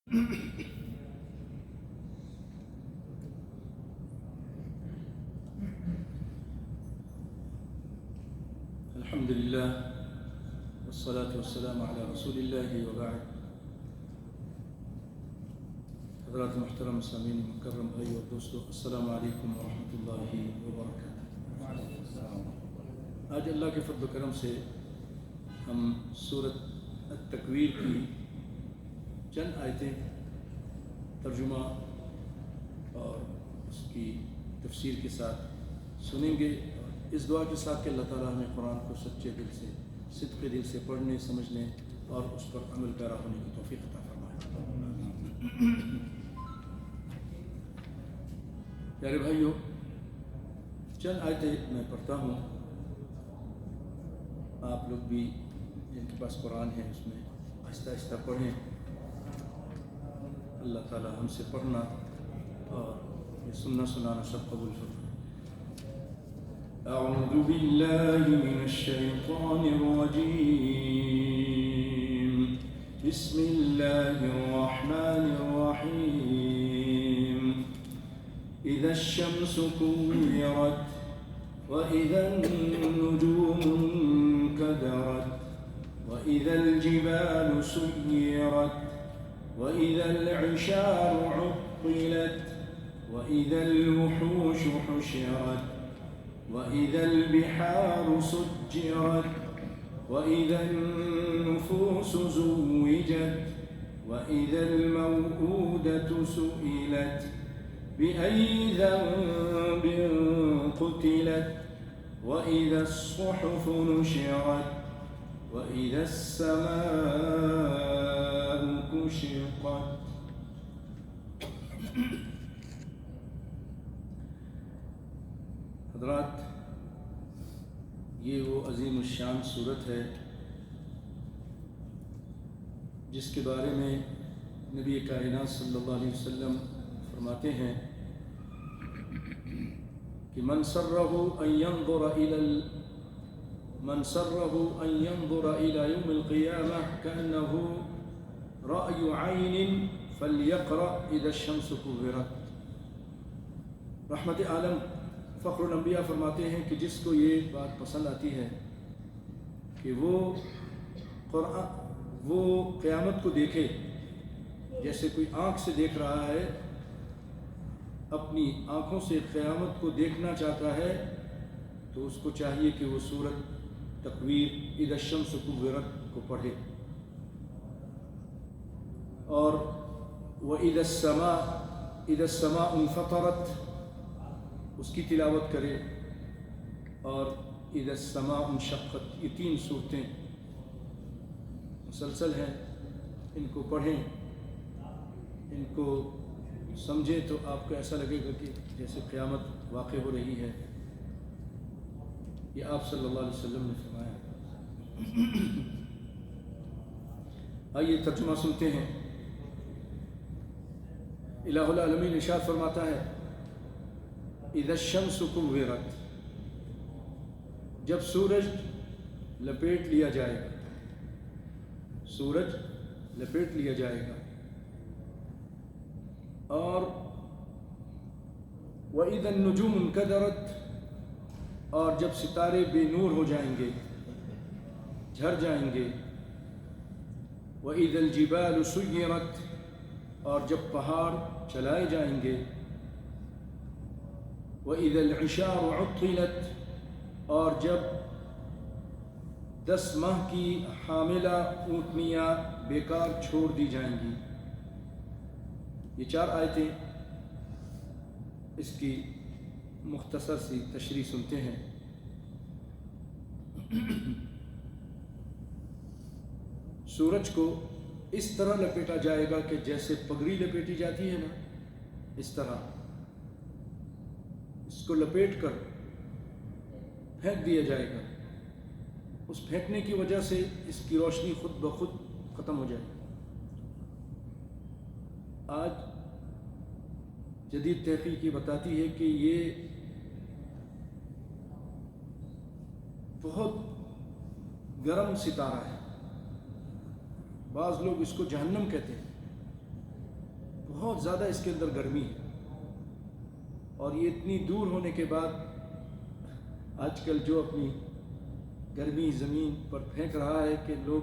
الحمد لله والصلاة والسلام على رسول الله وبعد. حضرات محترم سامعین مکرم بھائی اور دوستو، السلام علیکم ورحمۃ اللہ وبرکاتہ. آج اللہ کے فضل و کرم سے ہم سورۃ التکویر کی چند آیتیں ترجمہ اور اس کی تفسیر کے ساتھ سنیں گے، اس دعا کے ساتھ کہ اللہ تعالیٰ ہمیں قرآن کو سچے دل سے، صدق دل سے پڑھنے، سمجھنے اور اس پر عمل پیرا ہونے کی توفیق عطا فرمائے. پیارے بھائیو، چند آیتیں میں پڑھتا ہوں، آپ لوگ بھی جن کے پاس قرآن ہے اس میں آہستہ آہستہ پڑھیں. اللہ تعالیٰ ہم سے پڑھنا اور یہ سننا سنانا سب قبول فرمائے. اعوذ باللہ من الشیطان الرجیم، بسم اللہ الرحمن الرحیم. اذا الشمس كورت واذا النجوم انكدرت واذا الجبال سيرت واذا العشار عطلت واذا الوحوش حشرت وإذا البحار سجرت وإذا النفوس زوجت وإذا الموءودة سئلت بأي ذنب قتلت وإذا الصحف نشرت وإذا السماء كشطت. حضرات، یہ وہ عظیم الشان صورت ہے جس کے بارے میں نبی کائنات صلی اللہ علیہ وسلم فرماتے ہیں کہ من سرہ ان ينظر الى يوم القیامہ كأنه رأي عین فلیقرأ اذا الشمس کورت. رحمت عالم فخر الانبیاء فرماتے ہیں کہ جس کو یہ بات پسند آتی ہے کہ وہ قیامت کو دیکھے جیسے کوئی آنکھ سے دیکھ رہا ہے، اپنی آنکھوں سے قیامت کو دیکھنا چاہتا ہے، تو اس کو چاہیے کہ وہ سورۃ تکویر اذا الشمس کورت کو پڑھے، اور وَإِذَا السَّمَاءُ انفطرت اس کی تلاوت کرے، اور اذا السماء انشقت. یہ تین صورتیں مسلسل ہیں، ان کو پڑھیں، ان کو سمجھیں تو آپ کو ایسا لگے گا کہ جیسے قیامت واقع ہو رہی ہے. یہ آپ صلی اللہ علیہ وسلم نے فرمایا. آئیے ترجمہ سنتے ہیں. الہ العالمین ارشاد فرماتا ہے اذا الشمس کورت، جب سورج لپیٹ لیا جائے گا، سورج لپیٹ لیا جائے گا، اور وَإِذَا النُّجُومُ انْكَدَرَتْ، اور جب ستارے بے نور ہو جائیں گے، جھڑ جائیں گے، وَإِذَا الْجِبَالُ سُيِّرَتْ، اور جب پہاڑ چلائے جائیں گے، وَإِذَا الْعِشَارُ عُطِّلَتْ، اور جب 10 ماہ کی حاملہ اونٹنیاں بیکار چھوڑ دی جائیں گی. یہ 4 آیتیں، اس کی مختصر سی تشریح سنتے ہیں. سورج کو اس طرح لپیٹا جائے گا کہ جیسے پگڑی لپیٹی جاتی ہے نا، اس طرح اس کو لپیٹ کر پھینک دیا جائے گا. اس پھینکنے کی وجہ سے اس کی روشنی خود بخود ختم ہو جائے گی. آج جدید تحقیق یہ بتاتی ہے کہ یہ بہت گرم ستارہ ہے. بعض لوگ اس کو جہنم کہتے ہیں. بہت زیادہ اس کے اندر گرمی ہے، اور یہ اتنی دور ہونے کے بعد آج کل جو اپنی گرمی زمین پر پھینک رہا ہے کہ لوگ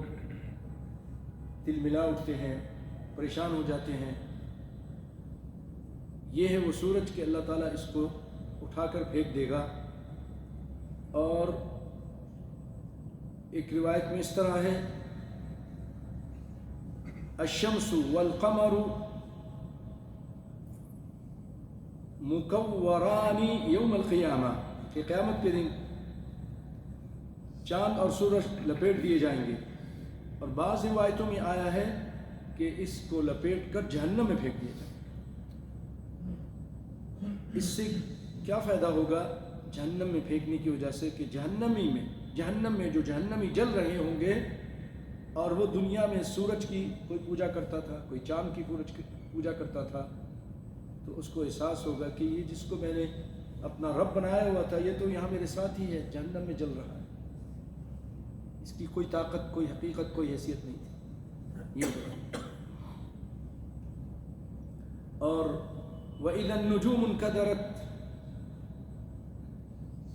دل ملا اٹھتے ہیں، پریشان ہو جاتے ہیں. یہ ہے وہ سورج کہ اللہ تعالیٰ اس کو اٹھا کر پھینک دے گا. اور ایک روایت میں اس طرح ہے، الشمس والقمر مکوران یوم القیامہ، کہ قیامت کے دن چاند اور سورج لپیٹ دیے جائیں گے. اور بعض روایتوں میں آیا ہے کہ اس کو لپیٹ کر جہنم میں پھینک دیا جائے گا. اس سے کیا فائدہ ہوگا جہنم میں پھینکنے کی وجہ سے؟ کہ جہنم میں جو جہنمی جل رہے ہوں گے، اور وہ دنیا میں سورج کی کوئی پوجا کرتا تھا، کوئی چاند کی پوجا کرتا تھا، تو اس کو احساس ہوگا کہ یہ جس کو میں نے اپنا رب بنایا ہوا تھا یہ تو یہاں میرے ساتھ ہی ہے، جہنم میں جل رہا ہے. اس کی کوئی طاقت، کوئی حقیقت، کوئی حیثیت نہیں تھی. یہ اور وَإِذَا النُّجُومُ انْكَدَرَتْ،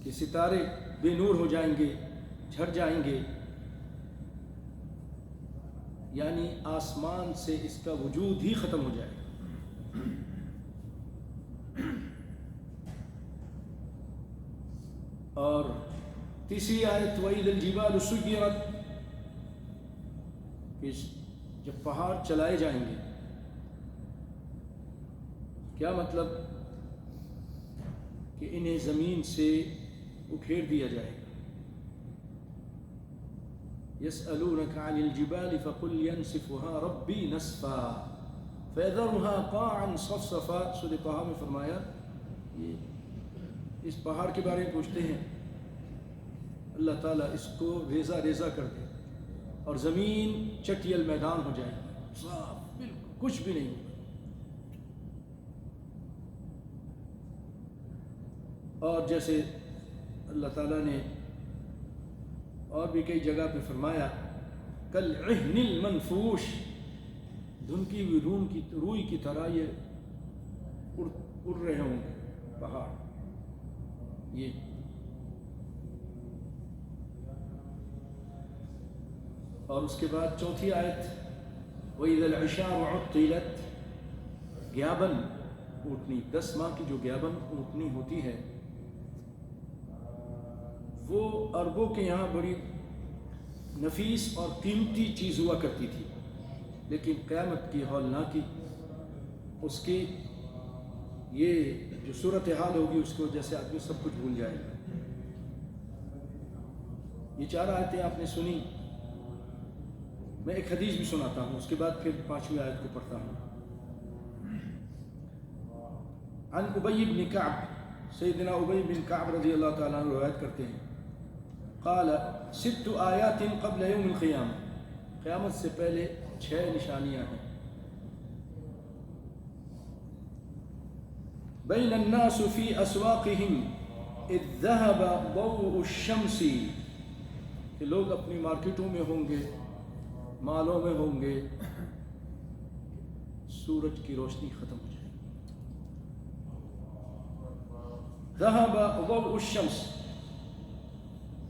کہ ستارے بے نور ہو جائیں گے، جھڑ جائیں گے، یعنی آسمان سے اس کا وجود ہی ختم ہو جائے گا. اور تیسری آیت وَإِذَا الْجِبَالُ سُيِّرَتْ، کہ جب پہاڑ چلائے جائیں گے. کیا مطلب؟ کہ انہیں زمین سے اکھیڑ دیا جائے گا. يَسْأَلُونَكَ عَنِ الْجِبَالِ فَقُلْ يَنْسِفُهَا رَبِّي نَسْفًا فَيَذَرُهَا قَاعًا صَفْصَفًا. سورہ طٰہٰ میں فرمایا یہ اس پہاڑ کے بارے میں پوچھتے ہیں، اللہ تعالیٰ اس کو ریزہ ریزہ کر دے اور زمین چٹیل میدان ہو جائے گی، صاف بالکل کچھ بھی نہیں ہوگا. اور جیسے اللہ تعالیٰ نے اور بھی کئی جگہ پہ فرمایا کالعہن المنفوش، دھنکی ہوئی روئی کی طرح یہ اڑ رہے ہوں گے پہاڑ. یہ اور اس کے بعد چوتھی آیت وَإِذَا الْعِشَارُ عُطِّلَتْ، گیابن اونٹنی، 10 ماہ کی جو گیابن اونٹنی ہوتی ہے وہ عربوں کے یہاں بڑی نفیس اور قیمتی چیز ہوا کرتی تھی، لیکن قیامت کی ہولناکی اس کی یہ جو صورتحال ہوگی اس کی وجہ سے آدمی سب کچھ بھول جائے گا. یہ 4 آیتیں آپ نے سنی. میں ایک حدیث بھی سناتا ہوں، اس کے بعد پھر 5ویں آیت کو پڑھتا ہوں. عن ابی بن کعب، سیدنا ابی بن کعب رضی اللہ تعالیٰ عنہ روایت کرتے ہیں، قال 6 آیات قبل یوم القیامہ، قیامت سے پہلے 6 نشانیاں ہیں. بین الناس فی اسواقہم اذ ذہب ضوء الشمس، کہ لوگ اپنی مارکیٹوں میں ہوں گے، مالوں میں ہوں گے، سورج کی روشنی ختم ہو جائے گی. ذہب ضوء الشمس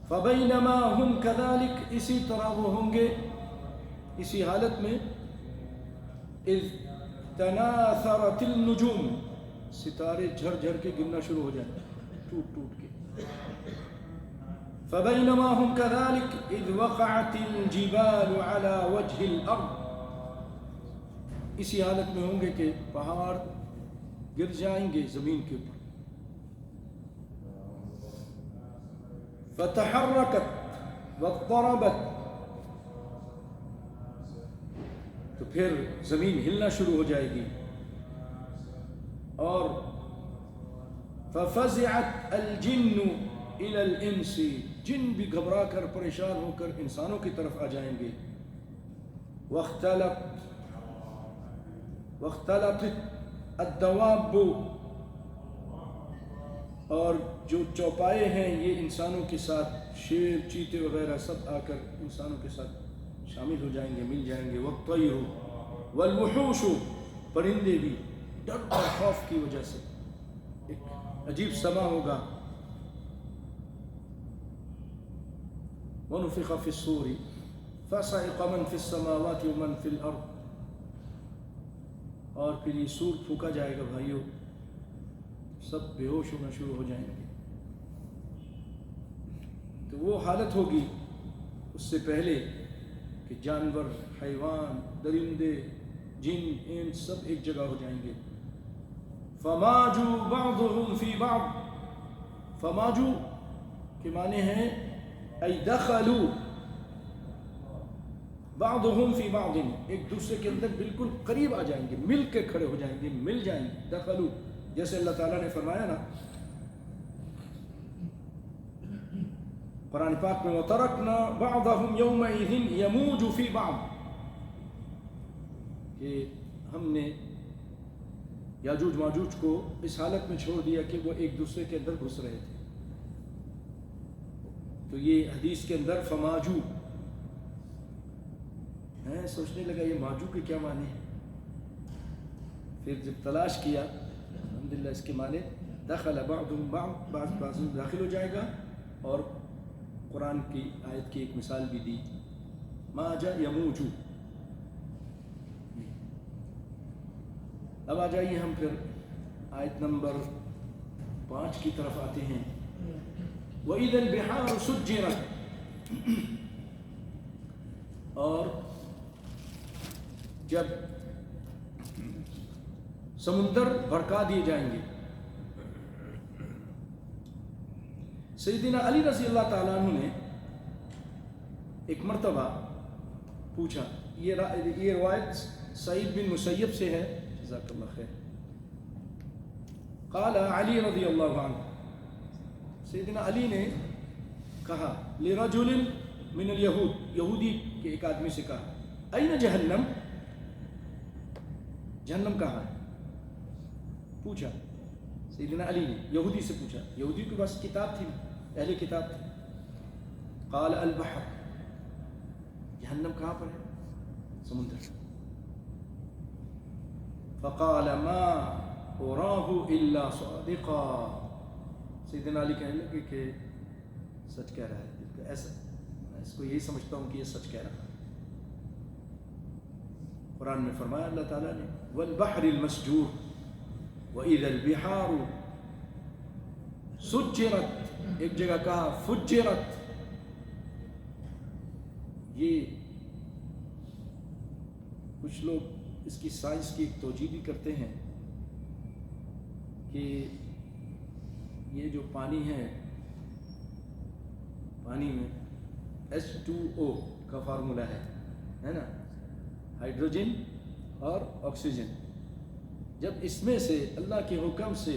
فبینما ہم کذالک، اسی طرح وہ ہوں گے اسی حالت میں، اذ تناثرت النجوم، ستارے جھڑ جھڑ کے گرنا شروع ہو جائیں، ٹوٹ ٹوٹ کے. فبینما ہم کذالک اذ وقعت الجبال علی وجہ الارض، اسی حالت میں ہوں گے کہ پہاڑ گر جائیں گے زمین کے اوپر. فتحرکت واضطربت، تو پھر زمین ہلنا شروع ہو جائے گی. اور ففزعت الجن الى الانس، جن بھی گھبرا کر پریشان ہو کر انسانوں کی طرف آ جائیں گے. واختلطت الدواب، اور جو چوپائے ہیں یہ انسانوں کے ساتھ، شیر چیتے وغیرہ سب آ کر انسانوں کے ساتھ شامل ہو جائیں گے، مل جائیں گے. والطیر والوحوش، پرندے بھی ڈر اور خوف کی وجہ سے، ایک عجیب سما ہوگا. وَنُفِخَ فِي الصُّورِ فَصَعِقَ مَنْ فِي السَّمَاوَاتِ وَمَنْ فِي الْأَرْضِ. اور پھر یہ سور پھونکا جائے گا بھائیوں، سب بے ہوش ہونا شروع ہو جائیں گے. تو وہ حالت ہوگی اس سے پہلے کہ جانور، حیوان، درندے، جن، انس سب ایک جگہ ہو جائیں گے. فَمَاجُوا بَعْضُهُمْ فِي بَعْضٍ. فَمَاجُوا کے معنی ہیں اَيْ دَخَلُوا بعضهم فی بعض، ایک دوسرے کے اندر بالکل قریب آ جائیں گے، مل کے کھڑے ہو جائیں گے، مل جائیں گے. دخلوا، جیسے اللہ تعالیٰ نے فرمایا نا قرآن پاک میں وَتَرَكْنَا بَعْضَهُمْ يَوْمَئِذٍ يَمُوجُ فِي بَعْضٍ، کہ ہم نے یاجوج ماجوج کو اس حالت میں چھوڑ دیا کہ وہ ایک دوسرے کے اندر گھس رہے تھے. تو یہ حدیث کے اندر فماجو ہے. سوچنے لگا یہ ماجو کے کیا معنی ہے، پھر جب تلاش کیا الحمدللہ اس کے معنی دخل بعضهم بعض، بعض میں داخل ہو جائے گا. اور قرآن کی آیت کی ایک مثال بھی دی، ماجا یموجو. اب آ جائیے ہم پھر آیت نمبر 5 کی طرف آتے ہیں. وَإِذَا الْبِحَارُ سُجِّرَتْ، اور جب سمندر بھڑکا دیے جائیں گے. سیدنا علی رضی اللہ تعالیٰ عنہ نے ایک مرتبہ پوچھا، یہ روایت سعید بن مسیب سے ہے، جزاک اللہ خیر. قال علی رضی اللہ عنہ، سیدنا علی نے کہا لرجل من الیہود، یہودی کے ایک آدمی سے کہا این جہنم، جہنم کہاں ہے؟ پوچھا سیدنا علی نے، یہودی سے پوچھا. یہودی کے پاس کتاب تھی، اہل کتاب تھی. قال البحر، جہنم کہاں پر ہے؟ سمندر. فقال ما اراہ الا صادقا، سیدنا علی کہنے لگے کہ سچ کہہ رہا ہے، ایسا میں اس کو یہی سمجھتا ہوں کہ یہ سچ کہہ رہا ہے. قرآن میں فرمایا اللہ تعالیٰ نے والبحر المسجور وَإِذَا الْبِحَارُ سُجِّرَتْ، ایک جگہ کہا فُجِّرَتْ. یہ کچھ لوگ اس کی سائنس کی ایک توجیہ بھی کرتے ہیں کہ یہ جو پانی ہے، پانی میں H2O کا فارمولہ ہے نا، ہائیڈروجن اور آکسیجن. جب اس میں سے اللہ کے حکم سے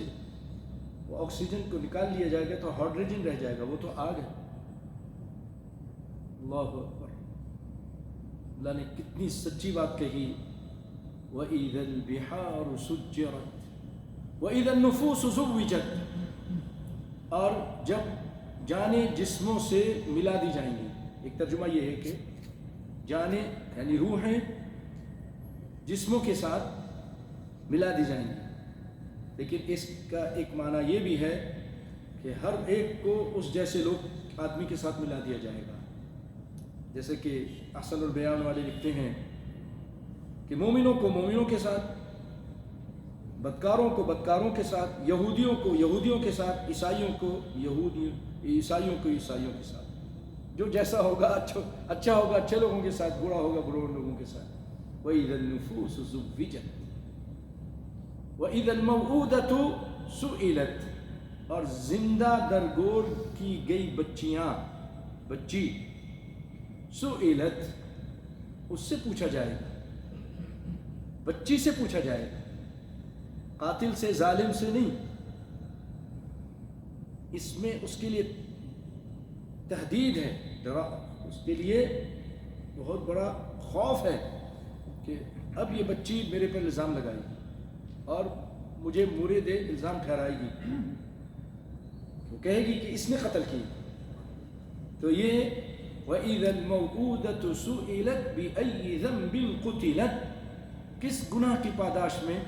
وہ آکسیجن کو نکال لیا جائے گا تو ہائیڈروجن رہ جائے گا، وہ تو آگ ہے. اللہ اکبر، اللہ نے کتنی سچی بات کہی. وَإِذَا الْبِحَارُ سُجِّرَتْ وَإِذَا النُّفُوسُ زُوِّجَتْ، اور جب جانیں جسموں سے ملا دی جائیں گی. ایک ترجمہ یہ ہے کہ جانیں یعنی روحیں جسموں کے ساتھ ملا دی جائیں گی. لیکن اس کا ایک معنی یہ بھی ہے کہ ہر ایک کو اس جیسے لوگ آدمی کے ساتھ ملا دیا جائے گا. جیسے کہ احسن البیان والے لکھتے ہیں کہ مومنوں کو مومنوں کے ساتھ، بدکاروں کو بدکاروں کے ساتھ، یہودیوں کو یہودیوں کے ساتھ، عیسائیوں کو عیسائیوں کے ساتھ. جو جیسا ہوگا اچھا ہوگا اچھے لوگوں کے ساتھ، برا ہوگا برے لوگوں کے ساتھ. وَإِذَا النُّفُوسُ زُوِّجَتْ وَإِذَا الْمَوْءُودَةُ سُئِلَتْ، اور زندہ درگور کی گئی بچی سُئِلَتْ، اس سے پوچھا جائے گا، بچی سے پوچھا جائے گا، قاتل سے ظالم سے نہیں. اس میں اس کے لیے تہدید ہے، اس کے لیے بہت بڑا خوف ہے کہ اب یہ بچی میرے پر الزام لگائے گی اور مجھے مورد الزام ٹھہرائے گی، وہ کہے گی کہ اس نے قتل کی. تو یہ وَإِذَا الْمَوْءُودَةُ سُئِلَتْ بِأَيِّ ذَنْبٍ قُتِلَتْ، کس گناہ کی پاداش میں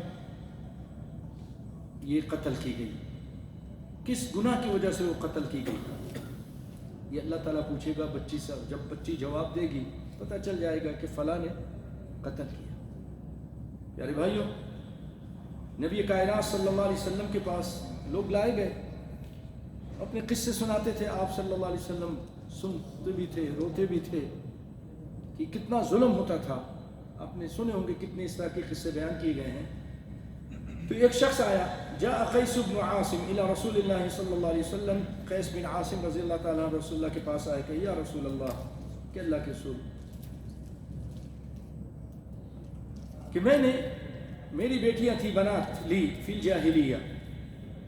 یہ قتل کی گئی، کس گناہ کی وجہ سے وہ قتل کی گئی؟ یہ اللہ تعالیٰ پوچھے گا بچی سے. جب بچی جواب دے گی پتہ چل جائے گا کہ فلاں نے قتل کیا. پیارے بھائیوں، نبی کائنات صلی اللہ علیہ وسلم کے پاس لوگ لائے گئے، اپنے قصے سناتے تھے. آپ صلی اللہ علیہ وسلم سنتے بھی تھے، روتے بھی تھے کہ کتنا ظلم ہوتا تھا. آپ نے سنے ہوں گے کتنے اس طرح کے قصے بیان کیے گئے ہیں. تو ایک شخص آیا، جاء قیس بن عاصم الى رسول اللہ صلی اللہ علیہ وسلم. قیس بن عاصم رضی اللہ تعالیٰ عنہ رسول اللہ کے پاس آئے کہ یا رسول اللہ، کہ اللہ کے رسول، کہ میں نے، میری بیٹیاں تھیں، بنات لی فی الجاہلیہ،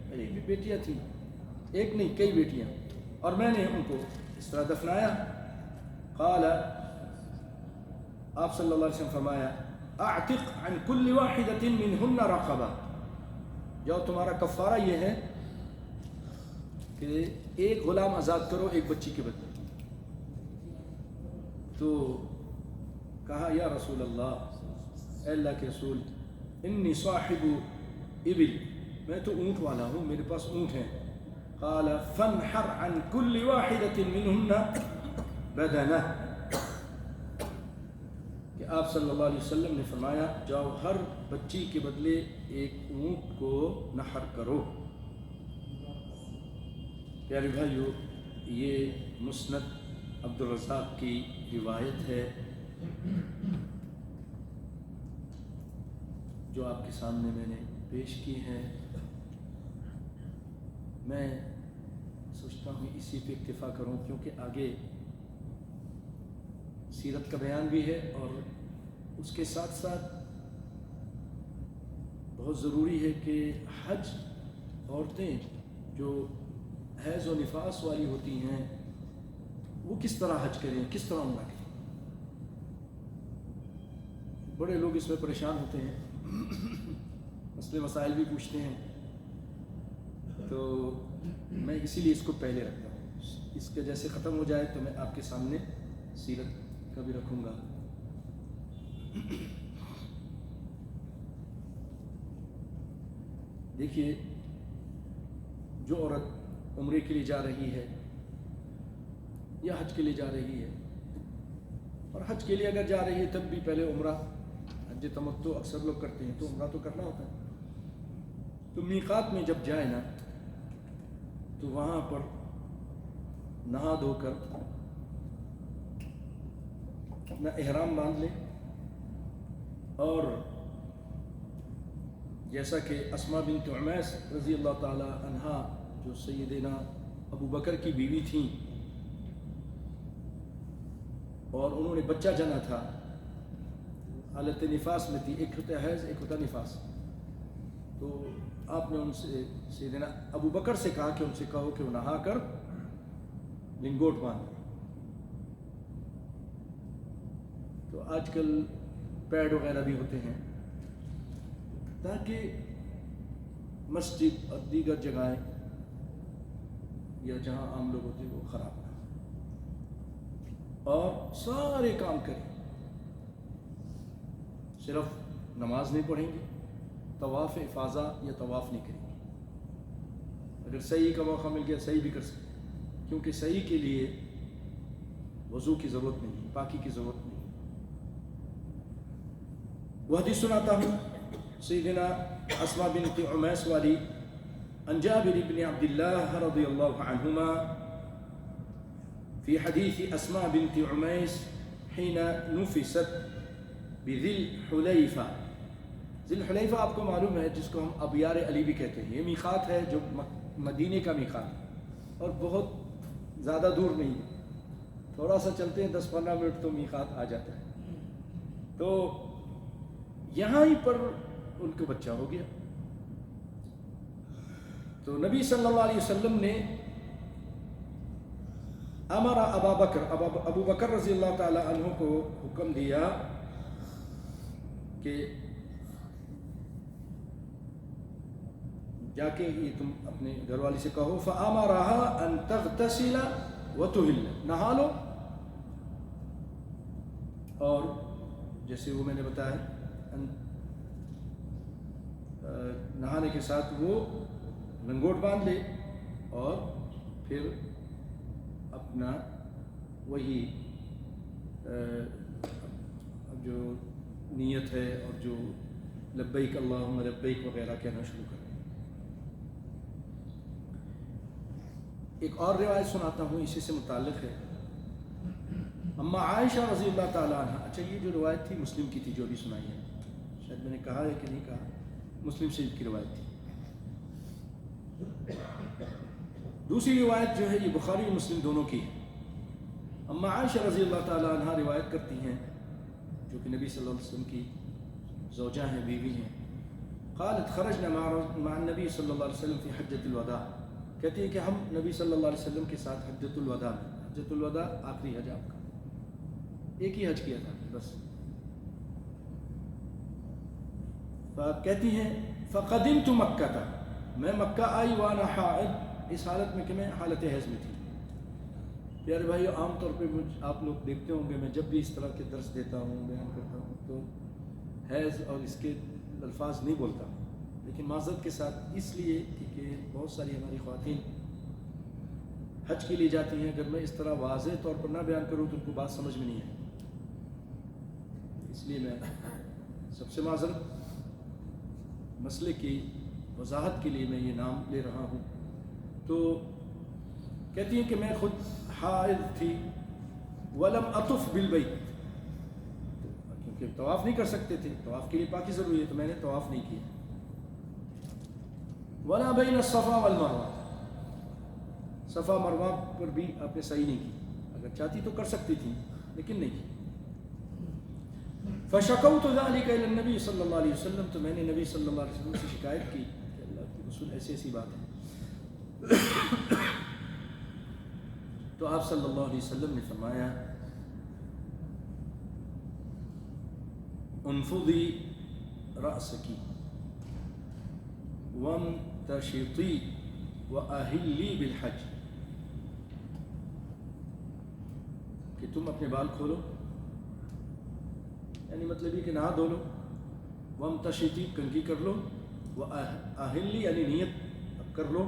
میری بھی بیٹیاں تھیں، ایک نہیں کئی بیٹیاں، اور میں نے ان کو اس طرح دفنایا. قال، آپ صلی اللہ علیہ وسلم فرمایا، اعتق عن کل واحدۃ منہن رقبہ، جاؤ تمہارا کفارہ یہ ہے کہ ایک غلام آزاد کرو ایک بچی کے بدلے. تو کہا یا رسول اللہ، اے اللہ کے رسول، انی صاحب ابل، میں تو اونٹ والا ہوں، میرے پاس اونٹ ہیں. قال فانحر عن كل واحدة منهن بدنہ، کہ آپ صلی اللہ علیہ وسلم نے فرمایا جاؤ ہر بچی کے بدلے ایک اونٹ کو نحر کرو. پیارے بھائیو، یہ مسند عبد الرزاق کی روایت ہے جو آپ کے سامنے میں نے پیش کی ہے. میں سوچتا ہوں اسی پہ اکتفا کروں، کیونکہ آگے سیرت کا بیان بھی ہے اور اس کے ساتھ ساتھ بہت ضروری ہے کہ حج، عورتیں جو حیض و نفاس والی ہوتی ہیں وہ کس طرح حج کریں، کس طرح عمرہ کریں. بڑے لوگ اس میں پریشان ہوتے ہیں، مسئلے مسائل بھی پوچھتے ہیں، تو میں اسی لیے اس کو پہلے رکھتا ہوں. اس کے جیسے ختم ہو جائے تو میں آپ کے سامنے سیرت کا بھی رکھوں گا. دیکھیے، جو عورت عمرے کے لیے جا رہی ہے یا حج کے لیے جا رہی ہے، اور حج کے لیے اگر جا رہی ہے تب بھی پہلے عمرہ، حج تمتع اکثر لوگ کرتے ہیں تو عمرہ تو کرنا ہوتا ہے. تو میقات میں جب جائے نا تو وہاں پر نہا دھو کر اپنا احرام باندھ لے، اور جیسا کہ اسماء بنت عمیس رضی اللہ تعالی عنہا جو سیدنا ابو بکر کی بیوی تھیں اور انہوں نے بچہ جنا تھا، حالت نفاس میں تھی، ایک ہوتا حیض ایک ہوتا نفاس. تو آپ نے ان سے، سیدنا ابو بکر سے کہا کہ ان سے کہو کہ وہ نہا کر لنگوٹ باندھ. تو آج کل پیڈ وغیرہ بھی ہوتے ہیں تاکہ مسجد اور دیگر جگہیں یا جہاں عام لوگ ہوتے ہیں وہ خراب نہ ہو، اور سارے کام کریں، صرف نماز نہیں پڑھیں گے، طواف افاضہ یا طواف نہیں کریں گے. اگر صحیح کا موقع مل گیا صحیح بھی کر سکتے، کیونکہ صحیح کے لیے وضو کی ضرورت نہیں، پاکی کی ضرورت نہیں. وہ حدیث سناتا ہوں سیدنا اسماء بنت عمیس والی، عن جابر بن عبد الله رضي الله عنهما في حديث أسماء بنت عميس حين نفست بذی الحلیفہ. ذی الحلیفہ آپ کو معلوم ہے جس کو ہم ابیار علی بھی کہتے ہیں. یہ میقات ہے جو مدینے کا میقات ہے اور بہت زیادہ دور نہیں ہے، تھوڑا سا چلتے ہیں 10-15 منٹ تو میقات آ جاتا ہے. تو یہاں ہی پر ان کو بچہ ہو گیا. تو نبی صلی اللہ علیہ وسلم نے امر ابو بکر رضی اللہ تعالی عنہ کو حکم دیا کہ جا کے یہ تم اپنے گھر والی سے کہو، فَأَمَرَهَا أَن تَغْتَسِلَ وَتُهِلَّ، نہا لو، اور جیسے وہ میں نے بتایا نہانے کے ساتھ وہ لنگوٹ باندھ لے اور پھر اپنا وہی جو نیت ہے اور جو لبیک اللہم لبیک وغیرہ کہنا شروع کریں۔ ایک اور روایت سناتا ہوں، اسی سے متعلق ہے۔ اما عائشہ رضی اللہ تعالیٰ عنہ، اچھا یہ جو روایت تھی مسلم کی تھی جو ابھی سنائی ہے، شاید میں نے کہا ہے کہ نہیں کہا، مسلم شریف کی روایت تھی۔ دوسری روایت جو ہے یہ بخاری و مسلم دونوں کی ہے۔ اما عائشہ رضی اللہ تعالیٰ عنہ روایت کرتی ہیں، جو کہ نبی صلی اللہ علیہ وسلم کی زوجہ ہیں، بیوی ہیں۔ قالت خرجنا مع النبی صلی اللہ علیہ وسلم فی حجۃ الوداع، کہتی ہیں کہ ہم نبی صلی اللہ علیہ وسلم کے ساتھ حجۃ الوداع میں، حجۃ الوداع آخری حج آپ کا، ایک ہی حج کیا تھا بس۔ کہتی ہیں فقدمت مکہ، میں مکہ آئی وانا حائض، اس حالت میں کہ میں حالت حیض میں تھی۔ پیارے بھائی عام طور پہ آپ لوگ دیکھتے ہوں گے میں جب بھی اس طرح کے درس دیتا ہوں، بیان کرتا ہوں، تو حیض اور اس کے الفاظ نہیں بولتا، لیکن معذرت کے ساتھ اس لیے کہ بہت ساری ہماری خواتین حج کے لیے جاتی ہیں، اگر میں اس طرح واضح طور پر نہ بیان کروں تو ان کو بات سمجھ میں نہیں آئے، اس لیے میں سب سے معذرت، مسئلے کی وضاحت کے لیے میں یہ نام لے رہا ہوں۔ تو کہتی ہیں کہ میں خود حائض تھی، ولم اطف بالبیت، کیونکہ طواف نہیں کر سکتے تھے، طواف کے لیے پاکی ضروری ہے، تو میں نے طواف نہیں کیا۔ ولا بین الصفا والمروہ، صفا مروہ پر بھی آپ نے صحیح نہیں کی، اگر چاہتی تو کر سکتی تھی لیکن نہیں کی۔ فشکوت ذلک الی النبی صلی اللہ علیہ وسلم، تو میں نے نبی صلی اللہ علیہ وسلم سے شکایت کی کہ اللہ کے رسول ایسی ایسی بات ہے۔ تو آپ صلی اللہ علیہ وسلم نے فرمایا انفضی رأسکی وامتشطی واہلی بالحج، کہ تم اپنے بال کھولو، یعنی مطلب یہ کہ نہا دھو لو، وامتشطی کنگھی کر لو، واہلی یعنی نیت اب کر لو،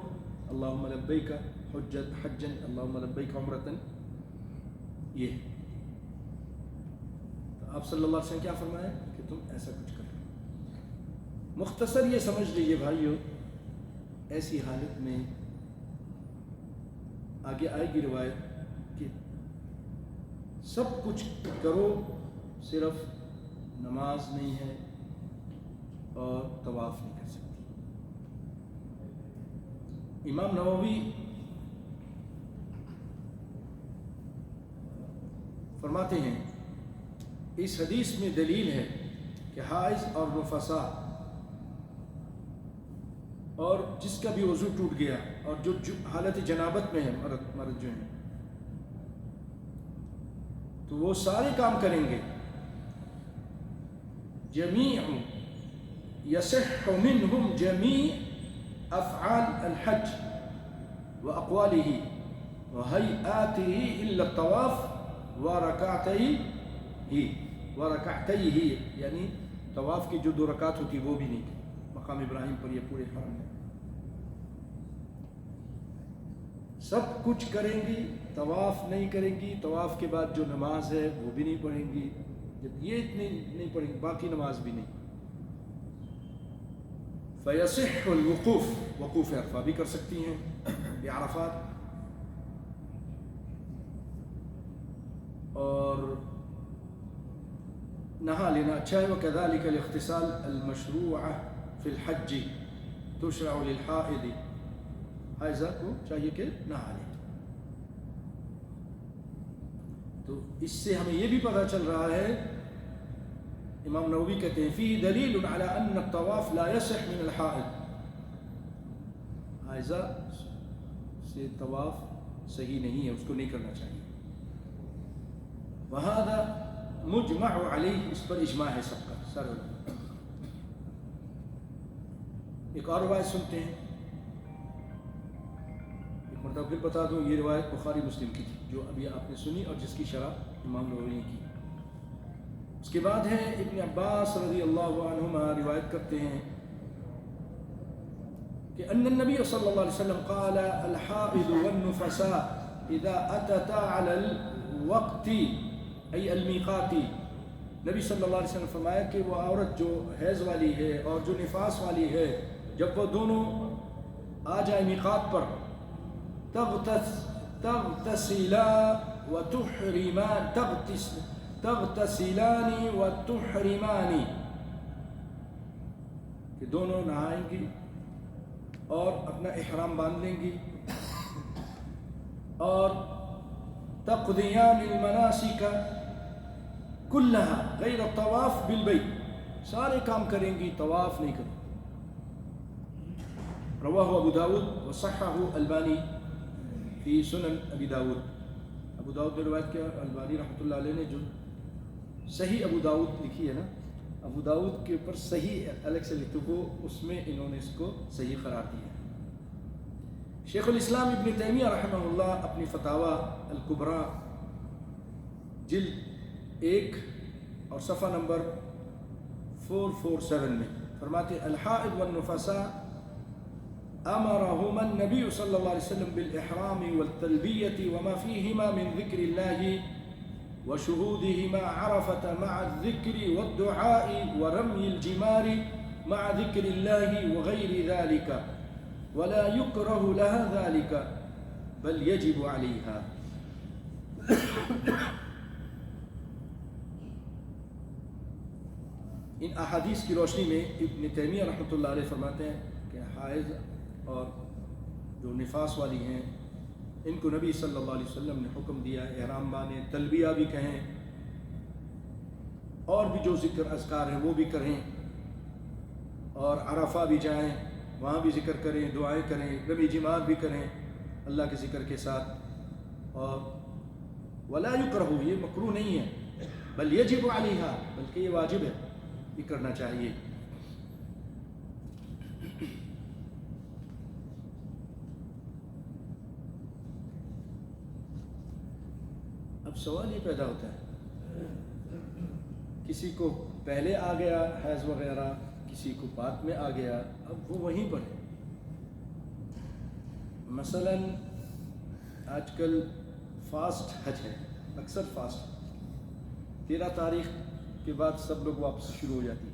اللہم لبیک حجن اللہم لبیک عمرتن، یہ تو آپ صلی اللہ علیہ وسلم کیا فرمایا کہ تم ایسا کچھ کر لو۔ مختصر یہ سمجھ لیجیے بھائیو، ایسی حالت میں آگے آئے گی روایت کہ سب کچھ کرو، صرف نماز نہیں ہے اور طواف نہیں کر سکتی۔ امام نووی فرماتے ہیں اس حدیث میں دلیل ہے کہ حائض اور نفساء اور جس کا بھی وضو ٹوٹ گیا اور جو حالت جنابت میں ہے مرد جو ہیں، تو وہ سارے کام کریں گے، جمیع یصح منہم جمیع افعال الحج واقوالہ وہیئاتہ الا الطواف ورکعتیہ، یعنی طواف کی جو 2 رکعت ہوتی وہ بھی نہیں کی، مقام ابراہیم پر یہ پورے حرم میں سب کچھ کریں گی، طواف نہیں کریں گی، طواف کے بعد جو نماز ہے وہ بھی نہیں پڑھیں گی، جب یہ اتنی نہیں پڑھیں گی باقی نماز بھی نہیں۔ فیصح الوقوف، وقوف عرفہ بھی کر سکتی ہیں بعرفات، اور نہا لینا اچھا ہے۔ وکذلک الاغتسال المشروع فی الحج تشرع للحائض، حائضہ کو چاہیے کہ نہا لے۔ تو اس سے ہمیں یہ بھی پتہ چل رہا ہے، امام نووی کہتے ہیں فیہ دلیل علی ان الطواف لا یصح من الحائض، حائضہ سے طواف صحیح نہیں ہے، اس کو نہیں کرنا چاہیے۔ وہذا مجمع علیہ، اس پر اجماع ہے سب کا، سر۔ ایک اور روایت سنتے ہیں، ایک مرتبہ پھر بتا دوں، یہ روایت بخاری مسلم کی تھی جو ابھی آپ نے سنی اور جس کی شرح امام نووی نے کی۔ اس کے بعد ہے ابن عباس رضی اللہ عنہما روایت کرتے ہیں کہ ان النبی صلی اللہ علیہ وسلم قال الحائض والنفساء اذا اتتا على الوقت ای المیقاتی، نبی صلی اللہ علیہ وسلم فرمایا کہ وہ عورت جو حیض والی ہے اور جو نفاس والی ہے، جب وہ دونوں آ جائے میقات پر، تغتسلان وتحرمان، کہ دونوں نہائیں گی اور اپنا احرام باندھ لیں گی، اور تقضیان المناسک کلها غیر الطواف بالبیت، سارے کام کریں گی، طواف نہیں کریں۔ رواہ ابو داود وصححہ البانی فی سنن ابی داود، ابو داود نے روایت کیا، البانی رحمۃ اللہ علیہ نے جو صحیح ابو داود لکھی ہے نا، ابو داود کے اوپر صحیح الگ سے لکھتے وہ اس میں انہوں نے اس کو صحیح قرار دیا ہے۔ شیخ الاسلام ابن تیمیہ رحمہ اللہ اپنی فتاوی الکبریٰ جلد 1 اور صفحہ نمبر 447 میں فرماتے الحائض والنفساء امرهما النبي صلی اللہ علیہ وسلم بالاحرام والتلبیة وما فيهما من ذکر اللہ وشهودهما عرفة مع الذکر والدعاء ورمي الجمار مع ذکر اللہ وغير ذلك ولا يكره لها ذلك بل يجب عليها۔ ان احادیث کی روشنی میں ابن تیمیہ رحمۃ اللہ علیہ فرماتے ہیں کہ حائض اور جو نفاس والی ہیں ان کو نبی صلی اللہ علیہ وسلم نے حکم دیا احرام باندھیں، تلبیہ بھی کہیں، اور بھی جو ذکر اذکار ہیں وہ بھی کریں، اور عرفہ بھی جائیں، وہاں بھی ذکر کریں، دعائیں کریں، رمی جماعت بھی کریں اللہ کے ذکر کے ساتھ، اور ولا یکرہ، یہ مکروہ نہیں ہے، بل یجب علیہا، بلکہ یہ واجب ہے، یہ کرنا چاہیے۔ اب سوال یہ پیدا ہوتا ہے، کسی کو پہلے آ گیا حیض وغیرہ، کسی کو بعد میں آ گیا، اب وہ وہیں پر ہے۔ مثلا آج کل فاسٹ حج ہے، اکثر فاسٹ 13 تاریخ کے بعد سب لوگ واپس شروع ہو جاتی ہے۔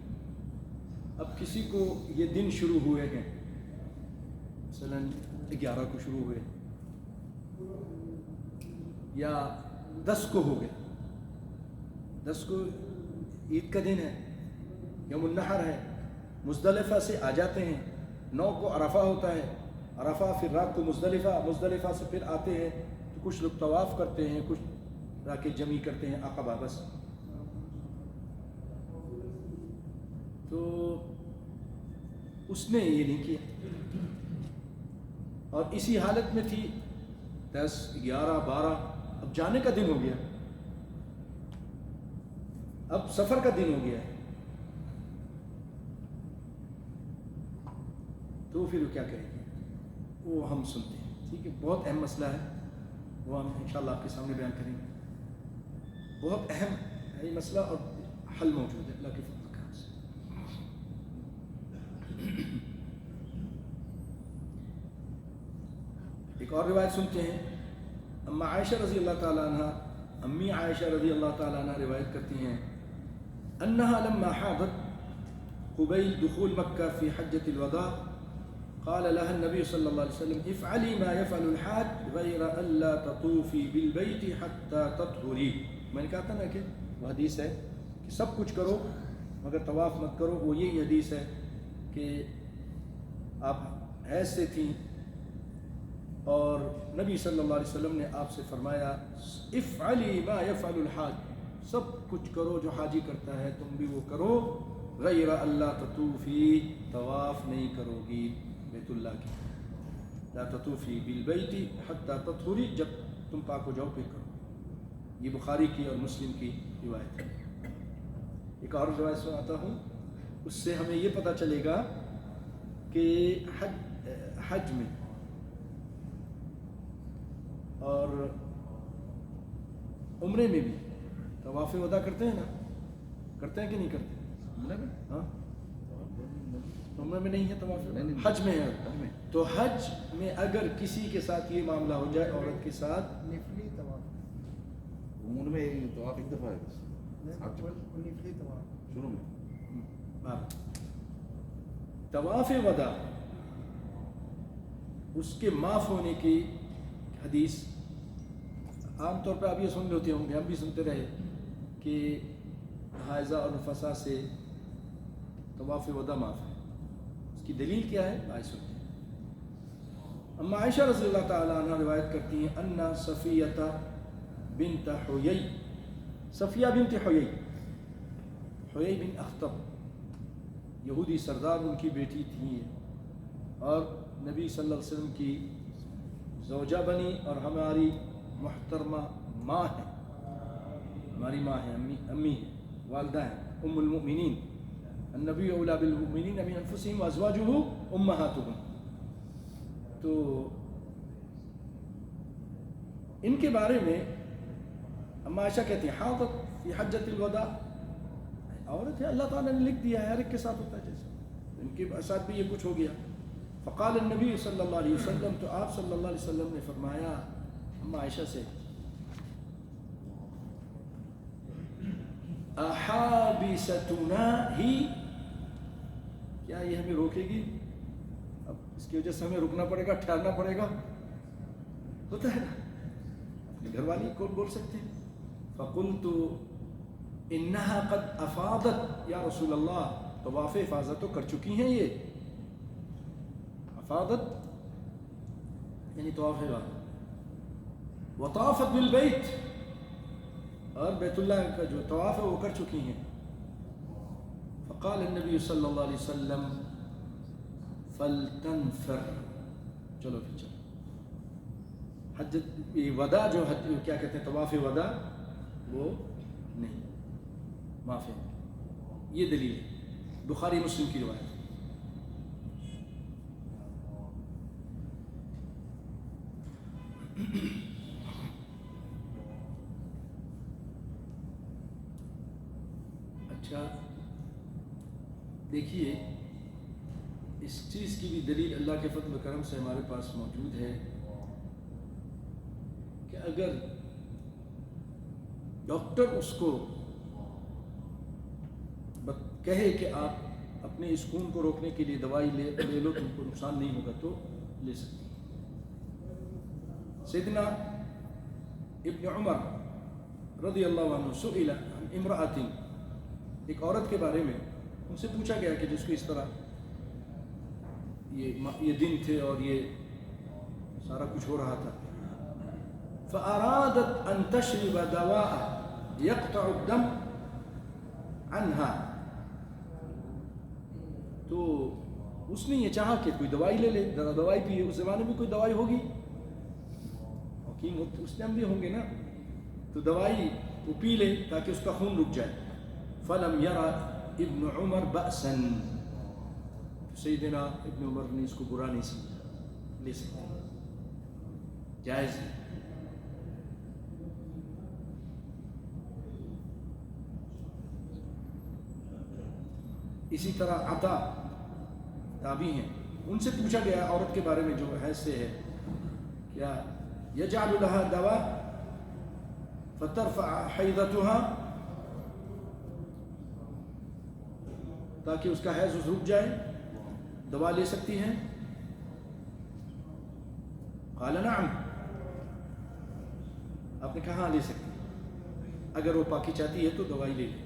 اب کسی کو یہ دن شروع ہوئے ہیں، مثلا 11 کو شروع ہوئے یا 10 کو ہو گئے، 10 کو عید کا دن ہے، یوم النحر ہے، مزدلفہ سے آ جاتے ہیں، 9 کو عرفہ ہوتا ہے، عرفہ پھر رات کو مزدلفہ، مزدلفہ سے پھر آتے ہیں تو کچھ لوگ طواف کرتے ہیں، کچھ راکب جمی کرتے ہیں عقبہ، بس۔ تو اس نے یہ نہیں کیا، اور اسی حالت میں تھی 10 11 12، اب جانے کا دن ہو گیا، اب سفر کا دن ہو گیا ہے، تو پھر وہ کیا کریں گے؟ وہ ہم سنتے ہیں، ٹھیک ہے، بہت اہم مسئلہ ہے، وہ ہم انشاءاللہ آپ کے سامنے بیان کریں گے، بہت اہم ہے یہ مسئلہ، اور حل موجود ہے اللہ کے فضل کا۔ ایک اور روایت سنتے ہیں، اما عائشہ رضی اللہ تعالیٰ عنہ، امی عائشہ رضی اللہ تعالیٰ عنہ روایت کرتی ہیں انہا لما حاضت قبیل دخول مکہ فی حجۃ الوداع قال لها النبی صلی اللہ علیہ وسلم افعلی ما يفعل الحاج غیر الا تطوفی بالبیت حتی تطہری۔ میں نے کہا تھا نا کہ وہ حدیث ہے کہ سب کچھ کرو مگر طواف مت کرو، وہ یہی حدیث ہے کہ آپ حیض سے تھیں اور نبی صلی اللہ علیہ وسلم نے آپ سے فرمایا افعلی ما يفعل الحاج، سب کچھ کرو جو حاجی کرتا ہے تم بھی وہ کرو، غیر اللہ تطوفی، طواف نہیں کرو گی بیت اللہ کی، لا تطوفی بالبیت حتی تطہری، جب تم پاک ہو جاؤ پھر کرو۔ یہ بخاری کی اور مسلم کی روایت ہے۔ ایک اور روایت سناتا ہوں، اس سے ہمیں یہ پتہ چلے گا کہ حج میں اور عمرے میں بھی طواف وداع کرتے ہیں نا، کرتے ہیں کہ نہیں کرتے؟ ہاں، عمرہ میں نہیں ہے طواف نہیں، حج میں ہے. حج میں. تو حج میں اگر کسی کے ساتھ یہ معاملہ ہو جائے عورت کے ساتھ نفلی طواف عمر میں طواف ایک دفعہ ہے بس نفلی طواف شروع میں. طواف وداع اس کے معاف ہونے کی حدیث عام طور پہ آپ یہ سن لیتے ہوں گے, ہم بھی سنتے رہے کہ حائضہ اور نفسا سے طواف وداع معاف ہے. اس کی دلیل کیا ہے آئے سنتے ہیں. اما عائشہ رضی اللہ تعالیٰ عنہ روایت کرتی ہیں ان صفیہ بنت حیی, صفیہ بنت حیی, حیی بن اخطب یہودی سردار ان کی بیٹی تھی اور نبی صلی اللہ علیہ وسلم کی زوجہ بنی اور ہماری محترمہ ماں ہے, ہماری ماں ہے, امی ہے, والدہ ہیں, ام المؤمنین. النبی اولی بالمؤمنین من انفسہم وازواجہ امہاتہم. تو ان کے بارے میں اما عائشہ کہتی ہیں حاضت فی حجۃ الوداع, عورت ہے اللہ تعالیٰ نے لکھ دیا ہے ہر ایک کے ساتھ ہوتا ہے جیسے, ان کے ساتھ بھی یہ کچھ ہو گیا. فقال النبی صلی اللہ علیہ وسلم, تو آپ صلی اللہ علیہ وسلم نے فرمایا اما عائشہ سے احابستنا ہی, کیا یہ ہمیں روکے گی؟ اب اس کی وجہ سے ہمیں رکنا پڑے گا, ٹھہرنا پڑے گا, ہوتا ہے نا, اپنی گھر والی کون بول سکتے ہیں. فقلت انها قد افاضت یا رسول اللہ, طواف افاضہ تو کر چکی ہیں یہ. افاضت یعنی طواف افاضہ, وطافت بالبیت, اور بیت اللہ کا جو طواف ہے وہ کر چکی ہیں. فقال النبی صلی اللہ علیہ وسلم فلتنفر, چلو پھر چلو. حجت وداع جو کیا کہتے ہیں طواف وداع وہ نہیں, معاف ہے. یہ دلیل ہے, بخاری مسلم کی روایت. اچھا دیکھیے, اس چیز کی بھی دلیل اللہ کے فضل و کرم سے ہمارے پاس موجود ہے کہ اگر ڈاکٹر اس کو کہے کہ آپ اپنے اس خون کو روکنے کے لیے دوائی لے لو, تم کو نقصان نہیں ہوگا, تو لے سکتے. سیدنا ابن عمر رضی اللہ عنہ سئل عن امرأۃ, ایک عورت کے بارے میں ان سے پوچھا گیا کہ جس کو اس طرح یہ دن تھے اور یہ سارا کچھ ہو رہا تھا. فأرادت ان تشرب دواء يقطع الدم عنها, تو اس نے یہ چاہا کہ کوئی دوائی لے لے, ذرا دوائی پیے. اس زمانے میں کوئی دوائی ہوگی, حکیم اس ٹائم بھی ہوں گے نا, تو دوائی وہ پی لے تاکہ اس کا خون رک جائے. فلم یرا ابن عمر بأسا, سیدنا ابن عمر نے اس کو برا نہیں سمجھا, لے سکتے, جائز ہے. اسی طرح عطا تابعی ہیں, ان سے پوچھا گیا عورت کے بارے میں جو حیض سے ہے, کیا یجعل لها دواء فترفع حیضتها, تاکہ اس کا حیض رک جائے, دوا لے سکتی ہیں؟ قال نعم, آپ نے کہا لے سکتی ہے, اگر وہ پاکی چاہتی ہے تو دوائی لے لے.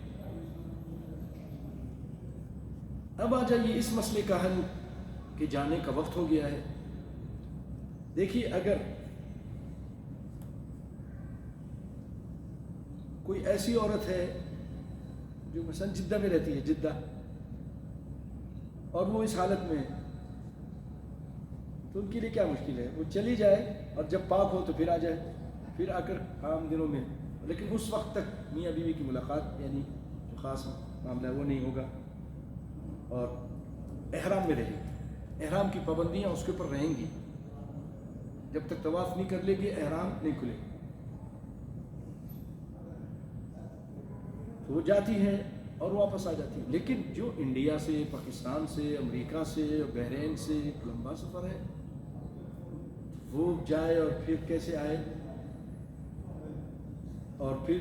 اب آ جائیے اس مسئلے کا حل کہ جانے کا وقت ہو گیا ہے. دیکھیے, اگر کوئی ایسی عورت ہے جو مثلا جدہ میں رہتی ہے, جدہ, اور وہ اس حالت میں, تو ان کے لیے کیا مشکل ہے, وہ چلی جائے اور جب پاک ہو تو پھر آ جائے, پھر آ کر عام دنوں میں, لیکن اس وقت تک میاں بیوی کی ملاقات یعنی جو خاص معاملہ ہے وہ نہیں ہوگا, اور احرام میں رہے گی. احرام کی پابندیاں اس کے اوپر رہیں گی, جب تک طواف نہیں کر لے گی احرام نہیں کھلے گا. تو وہ جاتی ہے اور واپس آ جاتی ہے. لیکن جو انڈیا سے، پاکستان سے، امریکہ سے، بحرین سے ایک لمبا سفر ہے، وہ جائے اور پھر کیسے آئے، اور پھر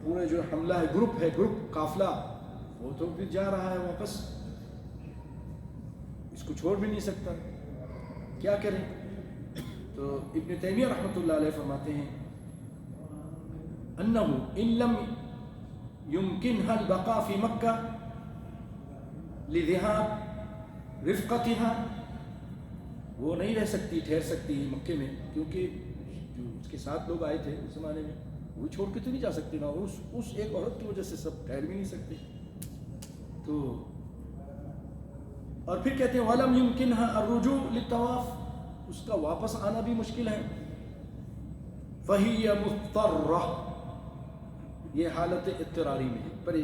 پورے جو حملہ ہے، گروپ قافلہ، وہ تو پھر جا رہا ہے واپس، اس کو چھوڑ بھی نہیں سکتا، کیا کریں؟ تو ابن تیمیہ رحمۃ اللہ علیہ فرماتے ہیں انہو ان لم يمكنها البقاء في مکہ لذهاب رفقتها، وہ نہیں رہ سکتی، ٹھہر سکتی مکے میں، کیونکہ جو اس کے ساتھ لوگ آئے تھے اس زمانے میں، وہ چھوڑ کے تو نہیں جا سکتے نا، اس ایک عورت کی وجہ سے سب ٹھہر بھی نہیں سکتے. تو اور پھر کہتے ہیں وَلَمْ يُمْكِنْهَا الرُّجُوعُ لِلطَّوَافِ، اس کا واپس آنا بھی مشکل ہے. فَهِيَ مُضْطَرَّةٌ، یہ حالت اضطراری میں ہے، پر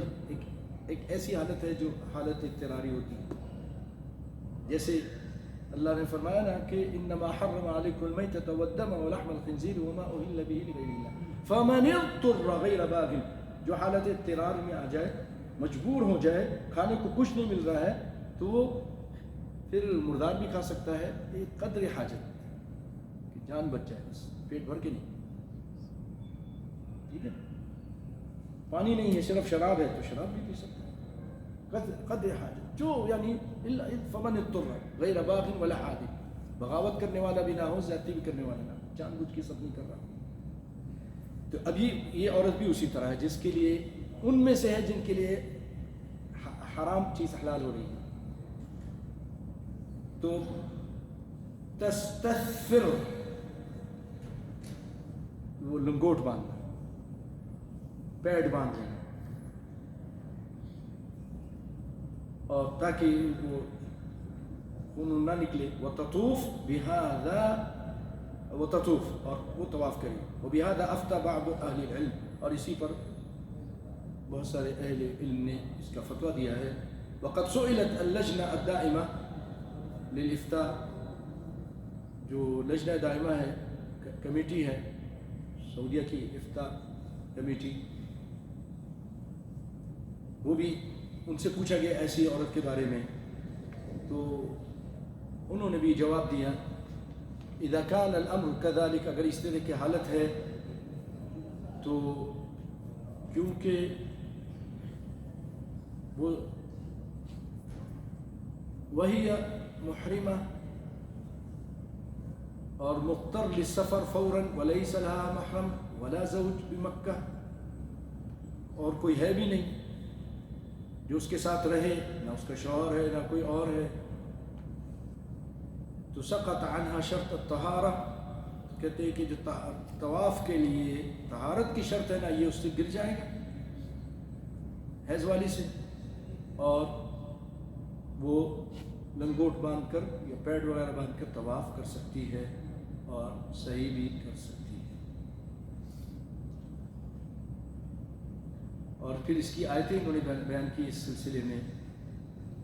ایک ایسی حالت ہے جو حالت اضطراری ہوتی ہے. جیسے اللہ نے فرمایا نا کہ انما حرم علیکم المیتۃ والدم ولحم الخنزیر وما اہل به لغیر اللہ فمن اضطر غیر باغ، جو حالت اضطرار میں آ جائے، مجبور ہو جائے، کھانے کو کچھ نہیں مل رہا ہے، تو وہ پھر مردار بھی کھا سکتا ہے، ایک قدر حاجت کہ جان بچ جائے، بس پیٹ بھر کے نہیں. ٹھیک ہے، پانی نہیں ہے، صرف شراب ہے تو شراب بھی پی سکتا ہے، قدر حاجت، جو یعنی فمن اضطر غیر باغ ولا عاد، بغاوت کرنے والا بھی نہ ہو، زیادتی بھی کرنے والا نہ ہو، جان بوجھ کے سب نہیں کر رہا. تو اب یہ عورت بھی اسی طرح ہے، جس کے لیے ان میں سے ہے جن کے لیے حرام چیز حلال ہو رہی ہے. تو تستثفر، وہ لنگوٹ باندھنا، پیڈ باندھ لینا، اور تاکہ وہ خون نہ نکلے. وتطوف بہذا، وتطوف، اور وہ طواف کرے. وبہذا افتى بعض اہل العلم، اور اسی پر بہت سارے اہل علم نے اس کا فتویٰ دیا ہے. وقد سئلت اللجنہ الدائمہ للافتاء، جو لجنہ دائمہ ہے، کمیٹی ہے سعودیہ کی، افتاء کمیٹی، وہ بھی ان سے پوچھا گیا ایسی عورت کے بارے میں، تو انہوں نے بھی جواب دیا اذا كان الامر كذلك، اگر اس طرح کی حالت ہے تو کیونکہ وہ وہی محرمہ اور مضطر للسفر فوراً وليس لها محرم ولا زوج بمکہ، اور کوئی ہے بھی نہیں جو اس کے ساتھ رہے، نہ اس کا شوہر ہے نہ کوئی اور ہے، تو سقط عنها شرط الطہارہ، کہتے ہیں کہ جو طواف کے لیے طہارت کی شرط ہے نا، یہ اس سے گر جائے گا حیض والی سے، اور وہ لنگوٹ باندھ کر یا پیڈ وغیرہ باندھ کر طواف کر سکتی ہے اور صحیح بھی کر سکتی ہے. اور پھر اس کی آیتیں انہوں نے بیان کی اس سلسلے میں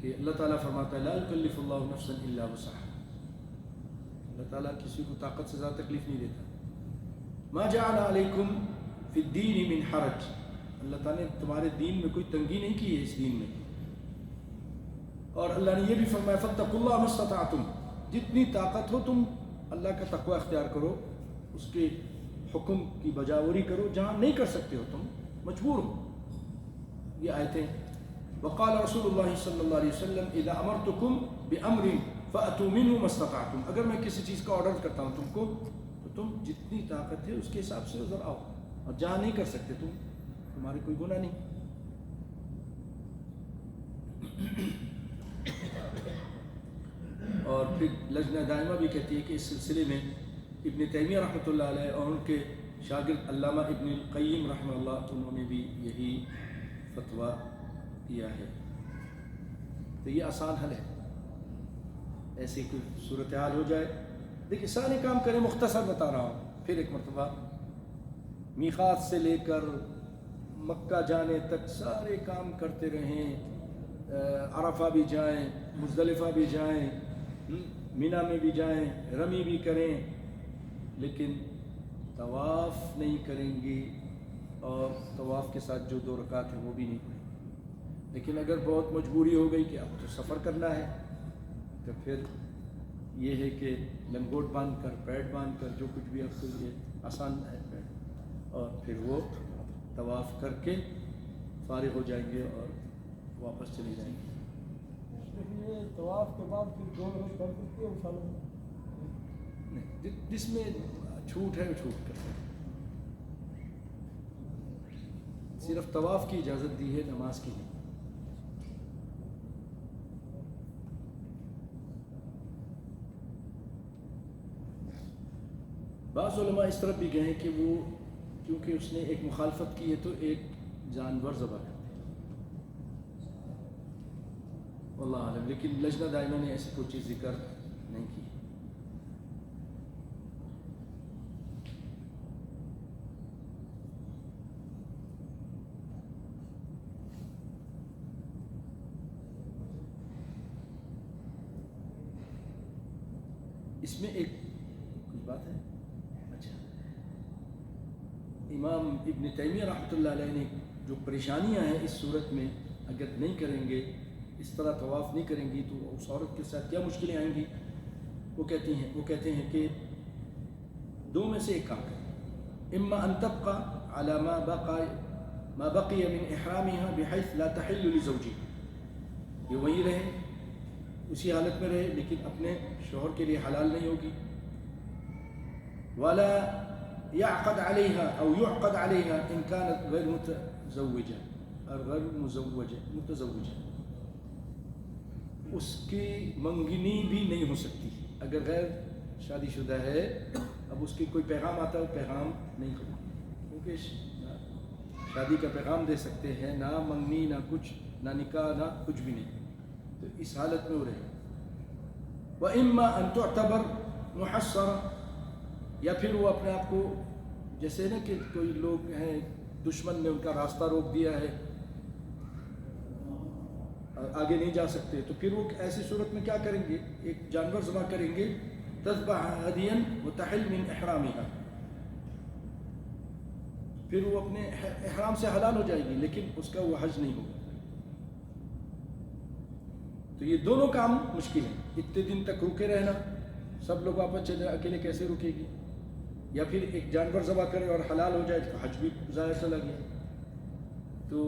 کہ اللہ تعالیٰ فرماتا ہے لا یکلف اللہ نفسا الا وسعها، اللہ تعالیٰ کسی کو طاقت سے زیادہ تکلیف نہیں دیتا. ما جعل علیکم فی الدین من حرج، اللہ تعالیٰ نے تمہارے دین میں کوئی تنگی نہیں کی ہے اس دین میں. اور اللہ نے یہ بھی فرمایا فاتقوا اللہ ما استطعتم، جتنی طاقت ہو تم اللہ کا تقوی اختیار کرو، اس کے حکم کی بجاوری کرو، جہاں نہیں کر سکتے ہو تم مجبور ہو. یہ آیتیں. وقال رسول اللہ صلی اللہ علیہ وسلم اذا امرتکم بامر فاتوا منه ما استطعتم، اگر میں کسی چیز کا آرڈر کرتا ہوں تم کو، تو تم جتنی طاقت ہے اس کے حساب سے ادھر آؤ، اور جہاں نہیں کر سکتے تم، تمہارے کوئی گناہ نہیں. اور پھر لجنہ دائمہ بھی کہتی ہے کہ اس سلسلے میں ابن تیمیہ رحمۃ اللہ علیہ اور ان کے شاگرد علامہ ابن القیم رحمہ اللہ، انہوں نے بھی یہی فتویٰ دیا ہے. تو یہ آسان حل ہے، ایسی کوئی صورتحال ہو جائے. دیکھیں سارے کام کریں، مختصر بتا رہا ہوں. پھر ایک مرتبہ میقات سے لے کر مکہ جانے تک سارے کام کرتے رہیں، عرفہ بھی جائیں، مزدلفہ بھی جائیں، مینا میں بھی جائیں، رمی بھی کریں، لیکن طواف نہیں کریں گی اور طواف کے ساتھ جو 2 رکعت ہیں وہ بھی نہیں پڑھی. لیکن اگر بہت مجبوری ہو گئی کہ اب تو سفر کرنا ہے تو پھر یہ ہے کہ لنگوٹ باندھ کر پیڈ باندھ کر جو کچھ بھی آپ کے لیے آسان ہے پیڈ، اور پھر وہ طواف کر کے فارغ ہو جائیں گے اور واپس چلے جائیں گے. لیکن یہ طواف کے بعد پھر 2 روز کر سکتے ہیں انشاءاللہ. نہیں، جس میں چھوٹ ہے وہ چھوٹ کر سکتے. صرف طواف کی اجازت دی ہے، نماز کی نہیں. بعض علماء اس طرف بھی گئے ہیں کہ وہ کیونکہ اس نے ایک مخالفت کی ہے تو ایک جانور ذبح کرتے ہیں. واللہ عالم، لیکن لجنہ دائمہ نے ایسی کوئی چیز ذکر نہیں کی. اس میں ایک کچھ بات ہے. اچھا، امام ابن تیمیہ رحمۃ اللہ علیہ نے جو پریشانیاں ہیں اس صورت میں، اگر نہیں کریں گے اس طرح طواف نہیں کریں گی تو اس عورت کے ساتھ کیا مشکلیں آئیں گی، وہ کہتے ہیں کہ 2 میں سے ایک کام کریں. اما ان تبقى على ما بقي من احرامها بحيث لا تحل لزوجها، یہ وہیں رہے، اسی حالت میں رہے لیکن اپنے شوہر کے لیے حلال نہیں ہوگی. ولا يعقد عليها او يعقد عليها ان كانت غير متزوجه اور غیر متزوجه، اس کی منگنی بھی نہیں ہو سکتی اگر غیر شادی شدہ ہے. اب اس کی کوئی پیغام آتا ہے وہ پیغام نہیں ہوگا، کیونکہ شادی کا پیغام دے سکتے ہیں، نہ منگنی نہ کچھ، نہ نکاح نہ کچھ بھی نہیں. تو اس حالت میں وہ رہے. وَإِمَّا أَن تُعْتَبَرْ مُحَصَّرًا، یا پھر وہ اپنے آپ کو جیسے نا کہ کوئی لوگ ہیں دشمن نے ان کا راستہ روک دیا ہے، آگے نہیں جا سکتے، تو پھر وہ ایسی صورت میں کیا کریں گے، ایک جانور ذبح کریں گے. تذبح ہدیاً وتحل من احرامها، پھر وہ اپنے احرام سے حلال ہو جائے گی لیکن اس کا وہ حج نہیں ہوگا. تو یہ دونوں کام مشکل ہیں. اتنے دن تک روکے رہنا، سب لوگ واپس چلے، اکیلے کیسے رکے گی، یا پھر ایک جانور ذبح کرے اور حلال ہو جائے تو حج بھی ضائع چلا گیا. تو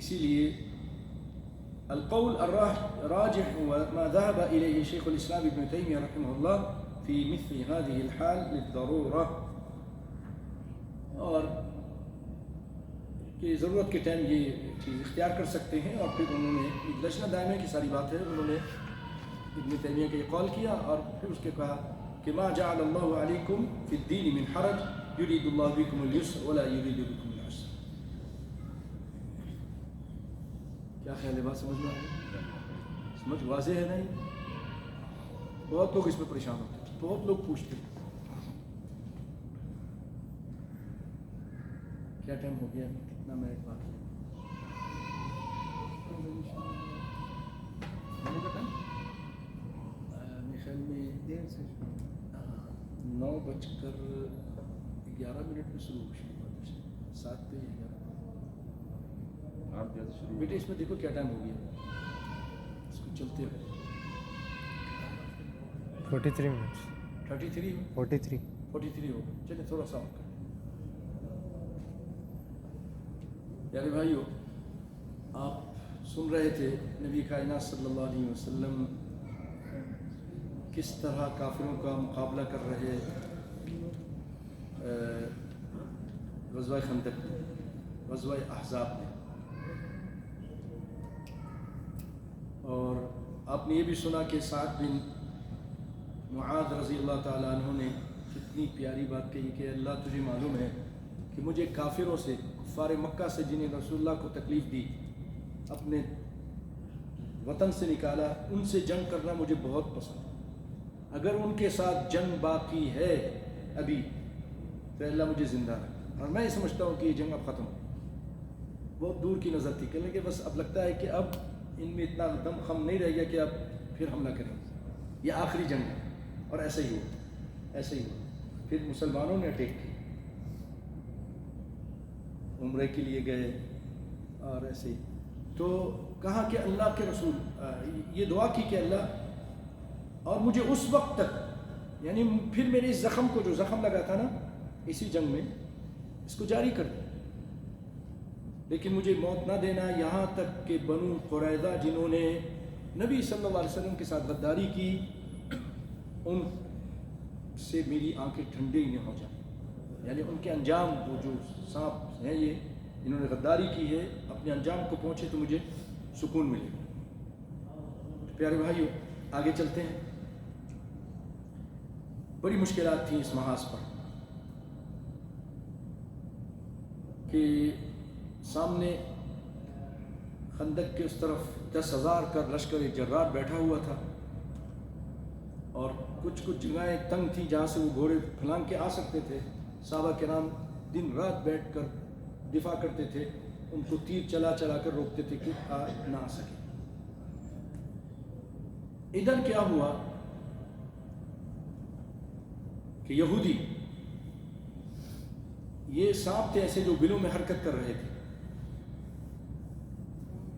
اسی لیے القول الراجح وما ذهب إليه شيخ الإسلام ابن تيمية رحمه الله في مثل هذه الحال للضرورة، اور کہ ضرورت کے ٹائم یہ چیز اختیار کر سکتے ہیں. اور پھر انہوں نے لجنہ دائمہ کی ساری بات ہے، انہوں نے ابن تیمیہ کا یہ قول کیا اور پھر اس کے کہا کہ ما جعل اللہ علیکم فی الدین من حرج یرید اللہ بکم اليسر ولا یرید بکم العسر. کیا خیال ہے، بات سمجھ میں آ گئی؟ سمجھ واضح ہے نہیں؟ بہت لوگ اس میں پریشان ہوتے ہیں، بہت لوگ پوچھتے ہیں. کیا ٹائم ہو گیا، کتنا منٹ باقی ہے؟ میرے خیال میں 9:11 میں شروع ہوا، 7 پہ 11. آپ جیسے شروع بیٹے اس میں دیکھو کیا ٹائم ہو گیا، اس کو چلتے ہوئے 43 minutes. 33 43 ہو. چلے تھوڑا سا اور کر. پیارے بھائیو، آپ سن رہے تھے نبی کائنات صلی اللہ علیہ وسلم کس طرح کافروں کا مقابلہ کر رہے غزوہ خندق میں، غزوہ احزاب میں. اور آپ نے یہ بھی سنا کہ سعد بن معاذ رضی اللہ تعالیٰ عنہ نے کتنی پیاری بات کہی کہ اللہ تجھے معلوم ہے کہ مجھے کافروں سے، کفار مکہ سے جنہیں رسول اللہ کو تکلیف دی، اپنے وطن سے نکالا، ان سے جنگ کرنا مجھے بہت پسند ہے. اگر ان کے ساتھ جنگ باقی ہے ابھی تو اللہ مجھے زندہ رکھے. اور میں یہ سمجھتا ہوں کہ یہ جنگ اب ختم ہو. بہت دور کی نظر تھی، کہنے کہ بس اب لگتا ہے کہ اب ان میں اتنا دم خم نہیں رہ گیا کہ اب پھر حملہ کریں، یہ آخری جنگ ہے. اور ایسا ہی ہوا. پھر مسلمانوں نے اٹیک کی. عمرے کے لیے گئے اور ایسے ہی. تو کہا کہ اللہ کے رسول یہ دعا کی کہ اللہ اور مجھے اس وقت تک یعنی پھر میرے اس زخم کو جو زخم لگا تھا نا اسی جنگ میں اس کو جاری کر دے لیکن مجھے موت نہ دینا یہاں تک کہ بنو قریظہ جنہوں نے نبی صلی اللہ علیہ وسلم کے ساتھ غداری کی ان سے میری آنکھیں ٹھنڈے ہی نہ ہو جائیں. یعنی ان کے انجام وہ جو سانپ ہیں یہ انہوں نے غداری کی ہے اپنے انجام کو پہنچے تو مجھے سکون ملے. پیارے بھائیو آگے چلتے ہیں. بڑی مشکلات تھیں اس محاذ پر کہ سامنے خندق کے اس طرف 10,000 کا لشکر جرار بیٹھا ہوا تھا اور کچھ جگہیں تنگ تھیں جہاں سے وہ گھوڑے پھلانگ کے آ سکتے تھے. صحابہ کرام دن رات بیٹھ کر دفاع کرتے تھے ان کو تیر چلا چلا کر روکتے تھے کہ نہ آ سکے. ادھر کیا ہوا کہ یہودی یہ سانپ تھے ایسے جو بلوں میں حرکت کر رہے تھے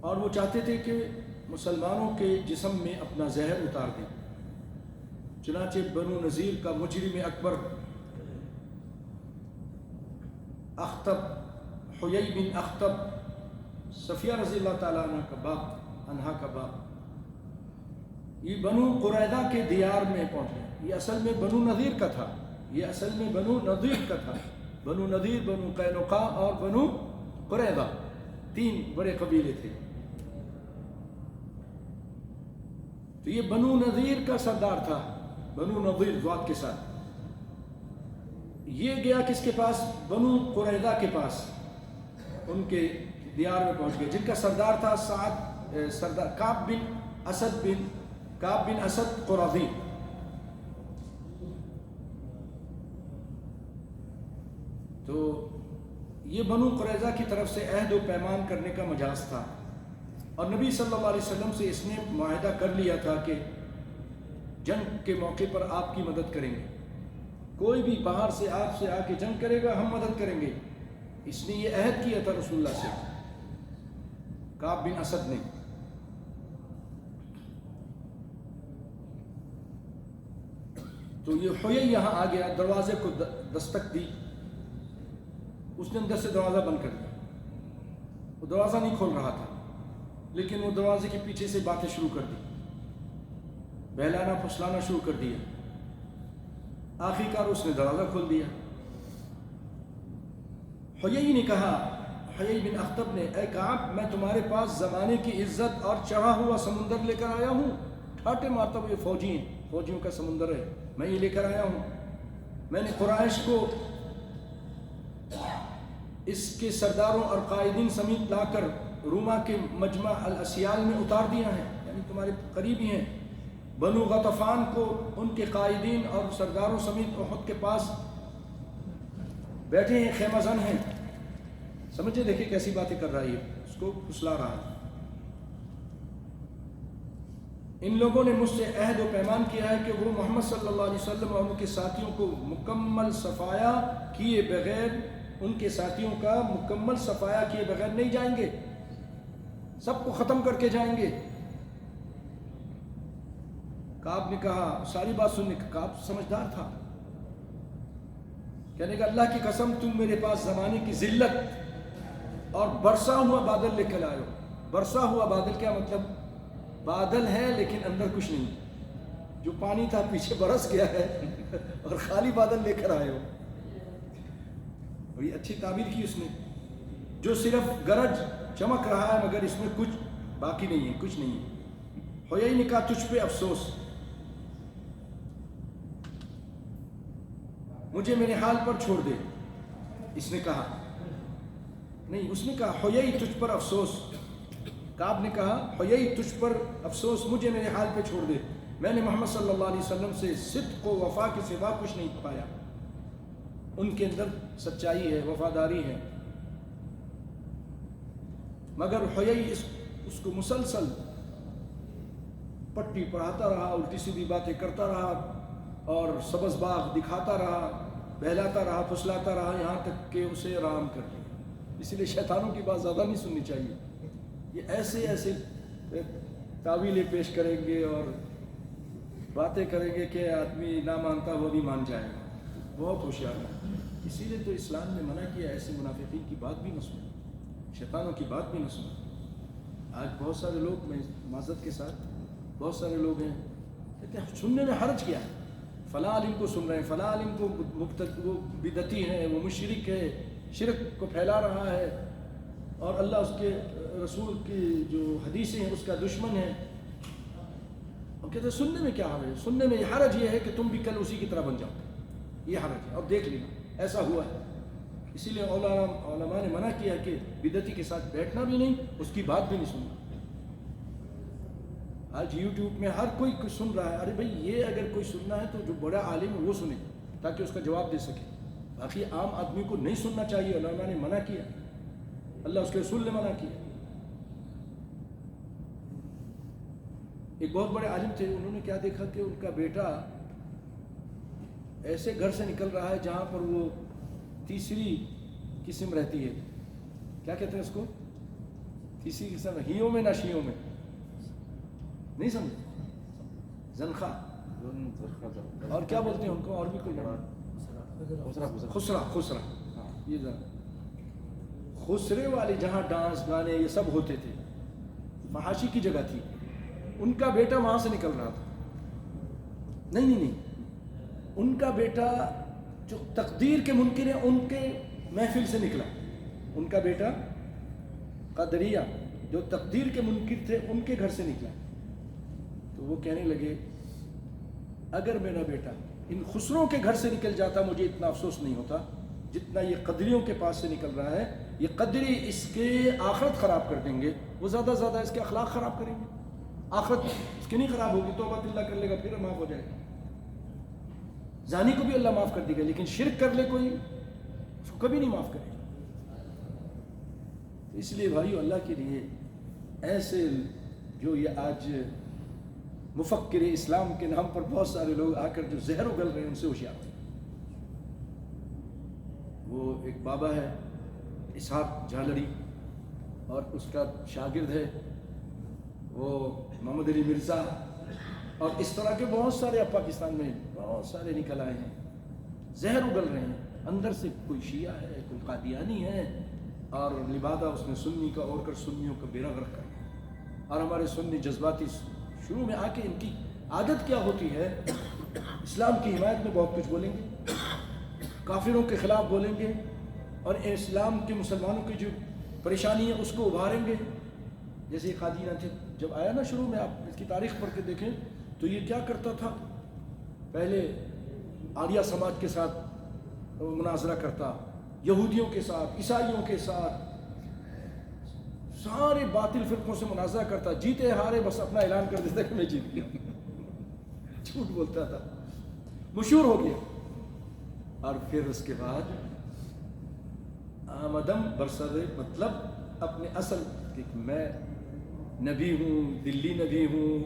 اور وہ چاہتے تھے کہ مسلمانوں کے جسم میں اپنا زہر اتار دیں. چنانچہ بنو نذیر کا مجرم اکبر اخطب حیی بن اخطب صفیہ رضی اللہ تعالیٰ عنہا کا باپ یہ بنو قریظہ کے دیار میں پہنچے. یہ اصل میں بنو نذیر کا تھا بنو نذیر بنو قینقاع اور بنو قریظہ 3 بڑے قبیلے تھے. تو یہ بنو نذیر کا سردار تھا بنو نذیر ذات کے ساتھ. یہ گیا کس کے پاس بنو قریظہ کے پاس ان کے دیار میں پہنچ گئے جن کا سردار تھا سردار کعب بن اسد قرظی. تو یہ بنو قریظہ کی طرف سے عہد و پیمان کرنے کا مجاز تھا اور نبی صلی اللہ علیہ وسلم سے اس نے معاہدہ کر لیا تھا کہ جنگ کے موقع پر آپ کی مدد کریں گے. کوئی بھی باہر سے آپ سے آ کے جنگ کرے گا ہم مدد کریں گے. اس نے یہ عہد کیا تھا رسول اللہ سے کعب بن اسد نے. تو یہ حیی یہاں آ گیا دروازے کو دستک دی. اس نے اندر سے دروازہ بند کر دیا. وہ دروازہ نہیں کھول رہا تھا لیکن وہ دروازے کے پیچھے سے باتیں شروع کر دی بہلانا پھسلانا شروع کر دیا. آخر کار اس نے دروازہ کھول دیا. حیی نے کہا حیی بن اخطب نے اے کعب میں تمہارے پاس زمانے کی عزت اور چڑھا ہوا سمندر لے کر آیا ہوں. ٹھاٹے مارتا ہوا یہ فوجی ہیں فوجیوں کا سمندر ہے میں یہ لے کر آیا ہوں. میں نے قریش کو اس کے سرداروں اور قائدین سمیت لا کر روما کے مجمع الاسیال میں اتار دیا ہے یعنی تمہارے قریبی ہیں. بنو غطفان کو ان کے قائدین اور سرداروں سمیت احد کے پاس بیٹھے ہیں خیمہ زن ہیں. سمجھے دیکھیں کیسی باتیں کر رہا ہے اس کو پھسلا رہا ہے. ان لوگوں نے مجھ سے عہد و پیمان کیا ہے کہ وہ محمد صلی اللہ علیہ وسلم اور ان کے ساتھیوں کو مکمل صفایا کیے بغیر نہیں جائیں گے. سب کو ختم کر کے جائیں گے. کعب نے کہا ساری بات سننے کا کعب سمجھدار تھا. کہنے کا اللہ کی قسم تم میرے پاس زمانے کی ذلت اور برسا ہوا بادل لے کر آئے ہو. برسا ہوا بادل کیا مطلب بادل ہے لیکن اندر کچھ نہیں. جو پانی تھا پیچھے برس گیا ہے اور خالی بادل لے کر آئے ہو. بڑی اچھی تعبیر کی اس نے. جو صرف گرج چمک رہا ہے مگر اس میں کچھ باقی نہیں ہے کچھ نہیں ہے. حیی نے کہا تجھ پہ افسوس مجھے میرے حال پر چھوڑ دے. اس نے کہا نہیں اس نے کہا حیی تجھ پر افسوس. کعب نے کہا حیی تجھ پر افسوس مجھے میرے حال پہ چھوڑ دے. میں نے محمد صلی اللہ علیہ وسلم سے صدق و وفا کے سوا کچھ نہیں پایا. ان کے اندر سچائی ہے وفاداری ہے مگر حیی اس کو مسلسل پٹی پڑھاتا رہا الٹی سیدھی باتیں کرتا رہا اور سبز باغ دکھاتا رہا بہلاتا رہا پھسلاتا رہا یہاں تک کہ اسے آرام کر لیا. اسی لیے شیطانوں کی بات زیادہ نہیں سننی چاہیے. یہ ایسے تعویلیں پیش کریں گے اور باتیں کریں گے کہ آدمی نہ مانتا وہ نہیں مان جائے گا. بہت ہوشیار ہے. اسی لیے تو اسلام نے منع کیا ایسے منافقین کی بات بھی نہ سنیں, شیطانوں کی بات بھی نہ سنیں. آج بہت سارے لوگ, میں معذرت کے ساتھ, بہت سارے لوگ ہیں کہتے ہیں سننے میں حرج کیا ہے, فلاں عالم کو سن رہے ہیں, فلاں عالم کو وہ بدعتی ہے, وہ مشرک ہے, شرک کو پھیلا رہا ہے اور اللہ اس کے رسول کی جو حدیثیں ہیں اس کا دشمن ہے. اور کہتے ہیں سننے میں کیا حرج ہے, سننے میں حرج یہ ہے کہ تم بھی کل اسی کی طرح بن جاؤ, یہ حرج ہے. اور دیکھ لینا ایسا ہوا ہے. اسی لیے علماء نے منع کیا کہ بدعتی کے ساتھ بیٹھنا بھی نہیں, اس کی بات بھی نہیں سننا. آج یوٹیوب میں ہر کوئی سن رہا ہے. ارے بھائی یہ اگر کوئی سننا ہے تو جو بڑا عالم ہے وہ سنے تاکہ اس کا جواب دے سکے. باقی عام آدمی کو نہیں سننا چاہیے. علماء نے منع کیا, اللہ اس کے رسول نے منع کیا. ایک بہت بڑے عالم تھے, انہوں نے کیا دیکھا کہ ان کا بیٹا ایسے گھر سے نکل رہا ہے جہاں پر وہ تیسری قسم رہتی ہے. کیا کہتے ہیں اس کو؟ تیسری قسم, ہیوں میں نہ شیوں میں, نہیں سمجھ, زنخا, اور کیا بولتے ہیں ان کو, اور بھی کوئی نام, خسرا. یہ خسرے والے جہاں ڈانس گانے یہ سب ہوتے تھے, فحاشی کی جگہ تھی. ان کا بیٹا وہاں سے نکل رہا تھا. نہیں, ان کا بیٹا جو تقدیر کے منکر ہیں ان کے محفل سے نکلا. ان کا بیٹا قادریہ جو تقدیر کے منکر تھے ان کے گھر سے نکلا. تو وہ کہنے لگے اگر میرا بیٹا ان خسروں کے گھر سے نکل جاتا مجھے اتنا افسوس نہیں ہوتا جتنا یہ قدریوں کے پاس سے نکل رہا ہے. یہ قدری اس کے آخرت خراب کر دیں گے, وہ زیادہ سے زیادہ اس کے اخلاق خراب کریں گے. آخرت اس کی نہیں خراب ہوگی, توبہ اللہ کر لے گا پھر معاف ہو جائے گا. زانی کو بھی اللہ معاف کر دے گا, لیکن شرک کر لے کوئی اس کو کبھی نہیں معاف کرے گا. اس لیے بھائیو اللہ کے لیے ایسے جو یہ آج مفکر اسلام کے نام پر بہت سارے لوگ آ کر جو زہر اگل رہے ہیں ان سے ہوشیار ہیں. وہ ایک بابا ہے اسحاق جھالڑی اور اس کا شاگرد ہے وہ محمد علی مرزا, اور اس طرح کے بہت سارے اب پاکستان میں بہت سارے نکل آئے ہیں, زہر اگل رہے ہیں. اندر سے کوئی شیعہ ہے, کوئی قادیانی ہے, اور لبادہ اس نے سنی کا اور کر سنیوں کا بیڑا غرق کر. اور ہمارے سنی جذباتی شروع میں آ کے ان کی عادت کیا ہوتی ہے, اسلام کی حمایت میں بہت کچھ بولیں گے, کافروں کے خلاف بولیں گے, اور اسلام کے مسلمانوں کی جو پریشانی ہے اس کو ابھاریں گے. جیسے قادیانہ تھے, جب آیا نا شروع میں, آپ اس کی تاریخ پڑھ کے دیکھیں تو یہ کیا کرتا تھا, پہلے آریہ سماج کے ساتھ مناظرہ کرتا, یہودیوں کے ساتھ, عیسائیوں کے ساتھ, سارے باطل فرقوں سے مناظرہ کرتا. جیتے ہارے بس اپنا اعلان کر دیتا کہ میں جیت گیا. جھوٹ بولتا تھا, مشہور ہو گیا. اور پھر اس کے بعد آمدم برسر, مطلب اپنے اصل کہ میں نبی ہوں, دلی نبی ہوں,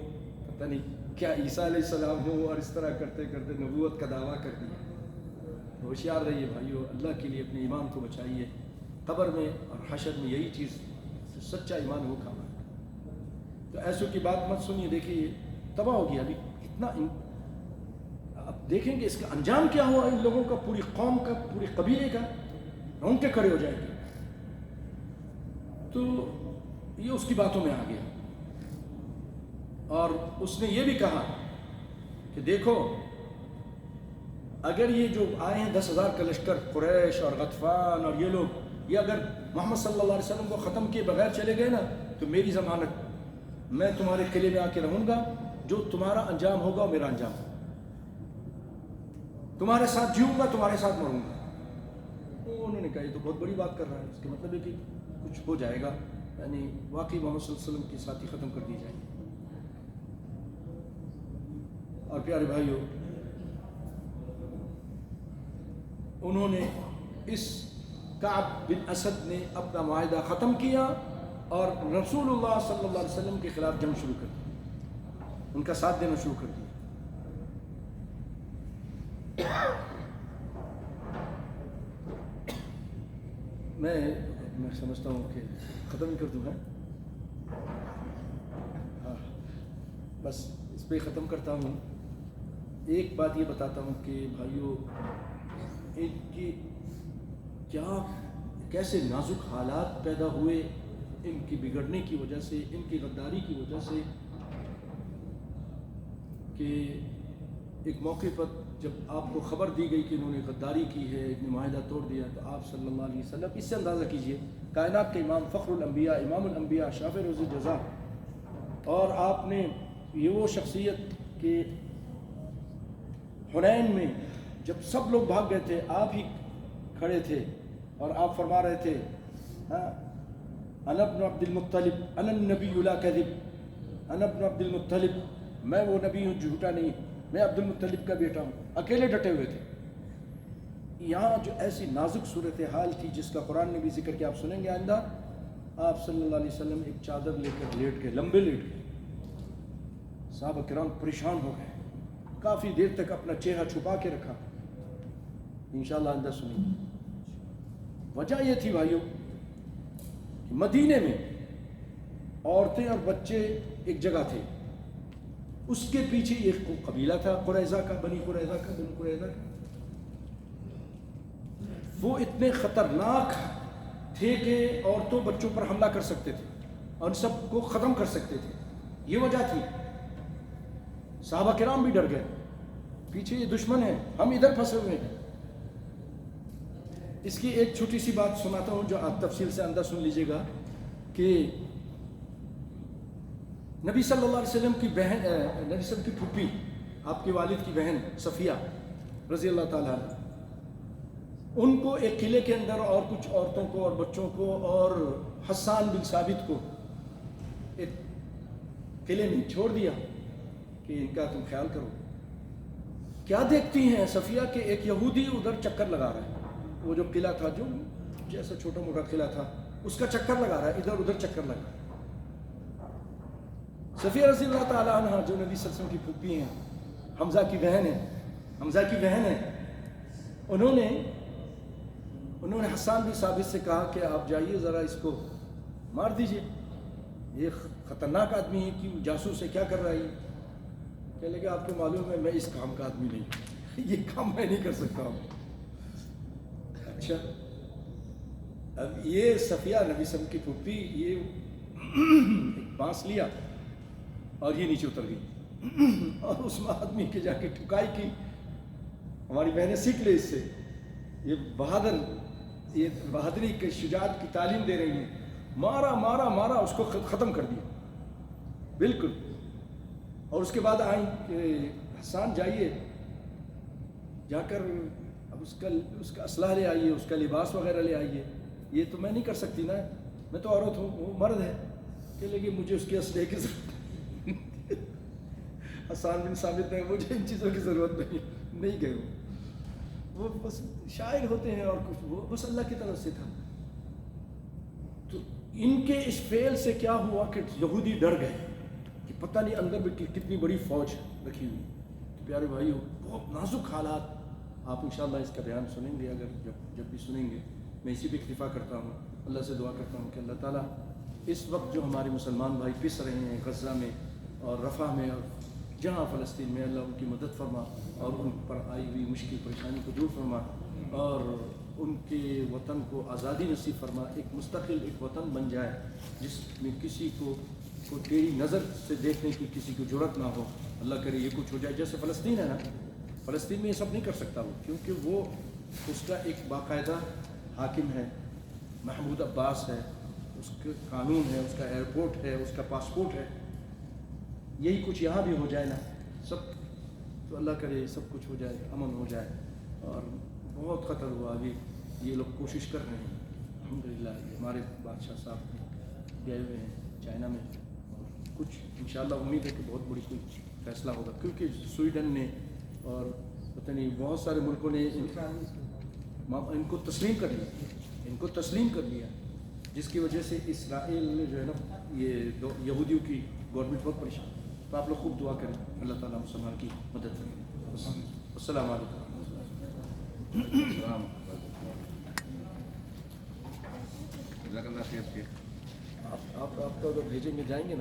پتہ نہیں کیا عیسیٰ علیہ السلام ہوں, اور اس طرح کرتے کرتے نبوت کا دعویٰ کر دیا. ہوشیار رہیے بھائیو, اللہ کے لیے اپنے ایمان کو بچائیے. قبر میں اور حشر میں یہی چیز, سچا ایمان وہ کھانا ہے. تو ایسوں کی بات مت سنیے. دیکھیے تباہ ہو گیا ابھی کتنا, اب دیکھیں گے اس کا انجام کیا ہوا ان لوگوں کا, پوری قوم کا, پورے قبیلے کا, رونگٹے کھڑے ہو جائیں گے. تو یہ اس کی باتوں میں آ گیا, اور اس نے یہ بھی کہا کہ دیکھو اگر یہ جو آئے ہیں 10,000 کا لشکر, قریش اور غطفان اور یہ لوگ, یہ اگر محمد صلی اللہ علیہ وسلم کو ختم کیے بغیر چلے گئے نا تو میری ضمانت, میں تمہارے قلعے میں آ کے رہوں گا, جو تمہارا انجام ہوگا وہ میرا انجام ہوگا, تمہارے ساتھ جیوں گا, تمہارے ساتھ مروں گا. انہوں نے کہا یہ تو بہت بڑی بات کر رہا ہے, اس کا مطلب ہے کہ کچھ ہو جائے گا, یعنی واقعی محمد صلی اللہ علیہ وسلم کی ساتھی ختم کر دی جائے گی. اور پیارے بھائیو, انہوں نے اس کعب بن اسد نے اپنا معاہدہ ختم کیا اور رسول اللہ صلی اللہ علیہ وسلم کے خلاف جنگ شروع کر دی, ان کا ساتھ دینا شروع کر دیا. میں سمجھتا ہوں کہ ختم ہی کر دوں ہے. ہاں بس اس پہ ختم کرتا ہوں. ایک بات یہ بتاتا ہوں کہ بھائیوں ان کی کیسے نازک حالات پیدا ہوئے ان کی بگڑنے کی وجہ سے, ان کی غداری کی وجہ سے, کہ ایک موقع پر جب آپ کو خبر دی گئی کہ انہوں نے غداری کی ہے, ایک نے معاہدہ توڑ دیا, تو آپ صلی اللہ علیہ وسلم, اس سے اندازہ کیجئے کائنات کے امام, فخر الانبیاء, امام الانبیاء, شافع روز جزا, اور آپ نے یہ وہ شخصیت کہ حنین میں جب سب لوگ بھاگ گئے تھے آپ ہی کھڑے تھے اور آپ فرما رہے تھے انا ابن عبد المطلب انا النبی لا کذب, انا ابن عبد المطلب, میں وہ نبی ہوں جھوٹا نہیں, میں عبد المطلب کا بیٹا ہوں. اکیلے ڈٹے ہوئے تھے. یہاں جو ایسی نازک صورتحال تھی جس کا قرآن نے بھی ذکر کیا, آپ سنیں گے آئندہ, آپ صلی اللہ علیہ وسلم ایک چادر لے کر لیٹ گئے, لمبے لیٹ گئے. صحابہ کرام پریشان ہو گئے, کافی دیر تک اپنا چہرہ چھپا کے رکھا. انشاءاللہ آئندہ سنیں گے. وجہ یہ تھی بھائیوں کہ مدینے میں عورتیں اور بچے ایک جگہ تھے, اس کے پیچھے ایک قبیلہ تھا قریظہ کا, بنی قریظہ کا, بنی قریظہ کا. وہ اتنے خطرناک تھے کہ عورتوں بچوں پر حملہ کر سکتے تھے اور سب کو ختم کر سکتے تھے. یہ وجہ تھی. صحابہ کرام بھی ڈر گئے, پیچھے یہ دشمن ہے, ہم ادھر پھنسے ہوئے ہیں. اس کی ایک چھوٹی سی بات سناتا ہوں جو آپ تفصیل سے اندر سن لیجئے گا کہ نبی صلی اللہ علیہ وسلم کی بہن, نبی صلی اللہ علیہ وسلم کی پھوپھی, آپ کے والد کی بہن صفیہ رضی اللہ تعالیٰ عنہ, ان کو ایک قلعے کے اندر اور کچھ عورتوں کو اور بچوں کو اور حسان بن ثابت کو ایک قلعے میں چھوڑ دیا کہ ان کا تم خیال کرو. کیا دیکھتی ہیں صفیہ کہ ایک یہودی ادھر چکر لگا رہا ہے, وہ جو قلعہ تھا جو جیسا چھوٹا موٹا قلعہ تھا اس کا چکر لگا رہا ہے, ادھر ادھر چکر لگا رہا ہے. صفیہ رضی اللہ تعالیٰ عنہ جو نبی صلی اللہ علیہ وسلم کی پھوپھی ہیں, حمزہ کی بہن ہیں, انہوں نے حسان بن ثابت سے کہا کہ آپ جائیے ذرا اس کو مار دیجئے, یہ خطرناک آدمی ہے, کہ جاسوس ہے, کیا کر رہا ہے. کہنے لگے آپ کو معلوم ہے میں اس کام کا آدمی نہیں ہوں, یہ کام میں نہیں کر سکتا ہوں. اچھا, اب یہ صفیہ نبی صلی اللہ علیہ وسلم کی پھوپھی یہ ایک بانس لیا اور یہ نیچے اتر گئی اور اس آدمی کے جا کے ٹھکائی کی. ہماری بہنیں سیکھ لے اس سے, یہ بہادری کے شجاعت کی تعلیم دے رہی ہیں. مارا مارا مارا, اس کو ختم کر دیا بالکل. اور اس کے بعد آئیں کہ حسان جائیے, جا کر اب اس کا اسلحہ لے آئیے, اس کا لباس وغیرہ لے آئیے. یہ تو میں نہیں کر سکتی نا, میں تو عورت ہوں, وہ مرد ہے. کہ لگے مجھے اس کے اسلحے کی ضرورت حسان بن ثابت نے, مجھے ان چیزوں کی ضرورت نہیں گئے. وہ بس شاعر ہوتے ہیں اور کچھ, وہ بس اللہ کی طرف سے تھا. تو ان کے اس فعل سے کیا ہوا کہ یہودی ڈر گئے کہ پتہ نہیں اندر بھی کتنی بڑی فوج رکھی ہوئی. تو پیارے بھائیو, بہت نازک حالات. آپ انشاءاللہ اس کا بیان سنیں گے, اگر جب بھی سنیں گے. میں اسی پہ اکتفا کرتا ہوں. اللہ سے دعا کرتا ہوں کہ اللہ تعالیٰ اس وقت جو ہمارے مسلمان بھائی پس رہے ہیں غزہ میں اور رفح میں اور جہاں فلسطین میں, اللہ ان کی مدد فرما اور ان پر آئی ہوئی مشکل پریشانی کو دور فرما اور ان کے وطن کو آزادی نصیب فرما. ایک مستقل ایک وطن بن جائے جس میں کسی کو ٹیڑھی نظر سے دیکھنے کی کسی کو جرأت نہ ہو. اللہ کرے یہ کچھ ہو جائے. جیسے فلسطین ہے نا, فلسطین میں یہ سب نہیں کر سکتا وہ, کیونکہ وہ اس کا ایک باقاعدہ حاکم ہے, محمود عباس ہے, اس کا قانون ہے, اس کا ایئرپورٹ ہے, اس کا پاسپورٹ ہے. یہی کچھ یہاں بھی ہو جائے نا سب, تو اللہ کرے سب کچھ ہو جائے, امن ہو جائے. اور بہت خطر ہوا, ابھی یہ لوگ کوشش کر رہے ہیں. الحمدللہ ہمارے بادشاہ صاحب گئے ہوئے ہیں چائنا میں, اور کچھ انشاءاللہ امید ہے کہ بہت بڑی کوئی فیصلہ ہوگا, کیونکہ سویڈن نے اور پتہ نہیں بہت سارے ملکوں نے ان کو تسلیم کر لیا, جس کی وجہ سے اسرائیل نے جو ہے نا یہ یہودیوں کی گورنمنٹ بہت پریشان. تو آپ لوگ خوب دعا کریں, اللہ تعالیٰ مسلمان کی مدد کریں. السلام علیکم. جزاک اللہ خیر شیخ. آپ کا اگر بھیجیں گے جائیں گے نا.